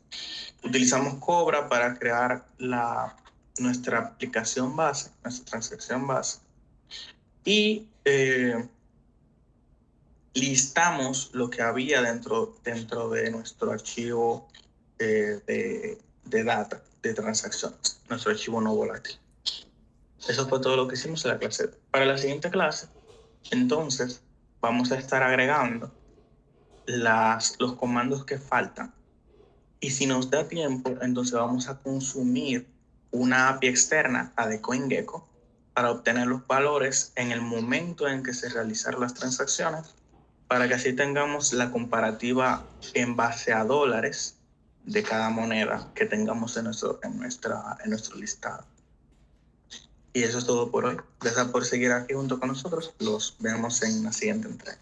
Utilizamos Cobra para crear nuestra aplicación base, nuestra transacción base. Y listamos lo que había dentro de nuestro archivo de data, de transacciones, nuestro archivo no volátil. Eso fue todo lo que hicimos en la clase. Para la siguiente clase, entonces, vamos a estar agregando los comandos que faltan. Y si nos da tiempo, entonces vamos a consumir una API externa, la de CoinGecko, para obtener los valores en el momento en que se realizaron las transacciones, para que así tengamos la comparativa en base a dólares de cada moneda que tengamos en nuestro listado. Y eso es todo por hoy. Gracias por seguir aquí junto con nosotros. Los vemos en la siguiente entrega.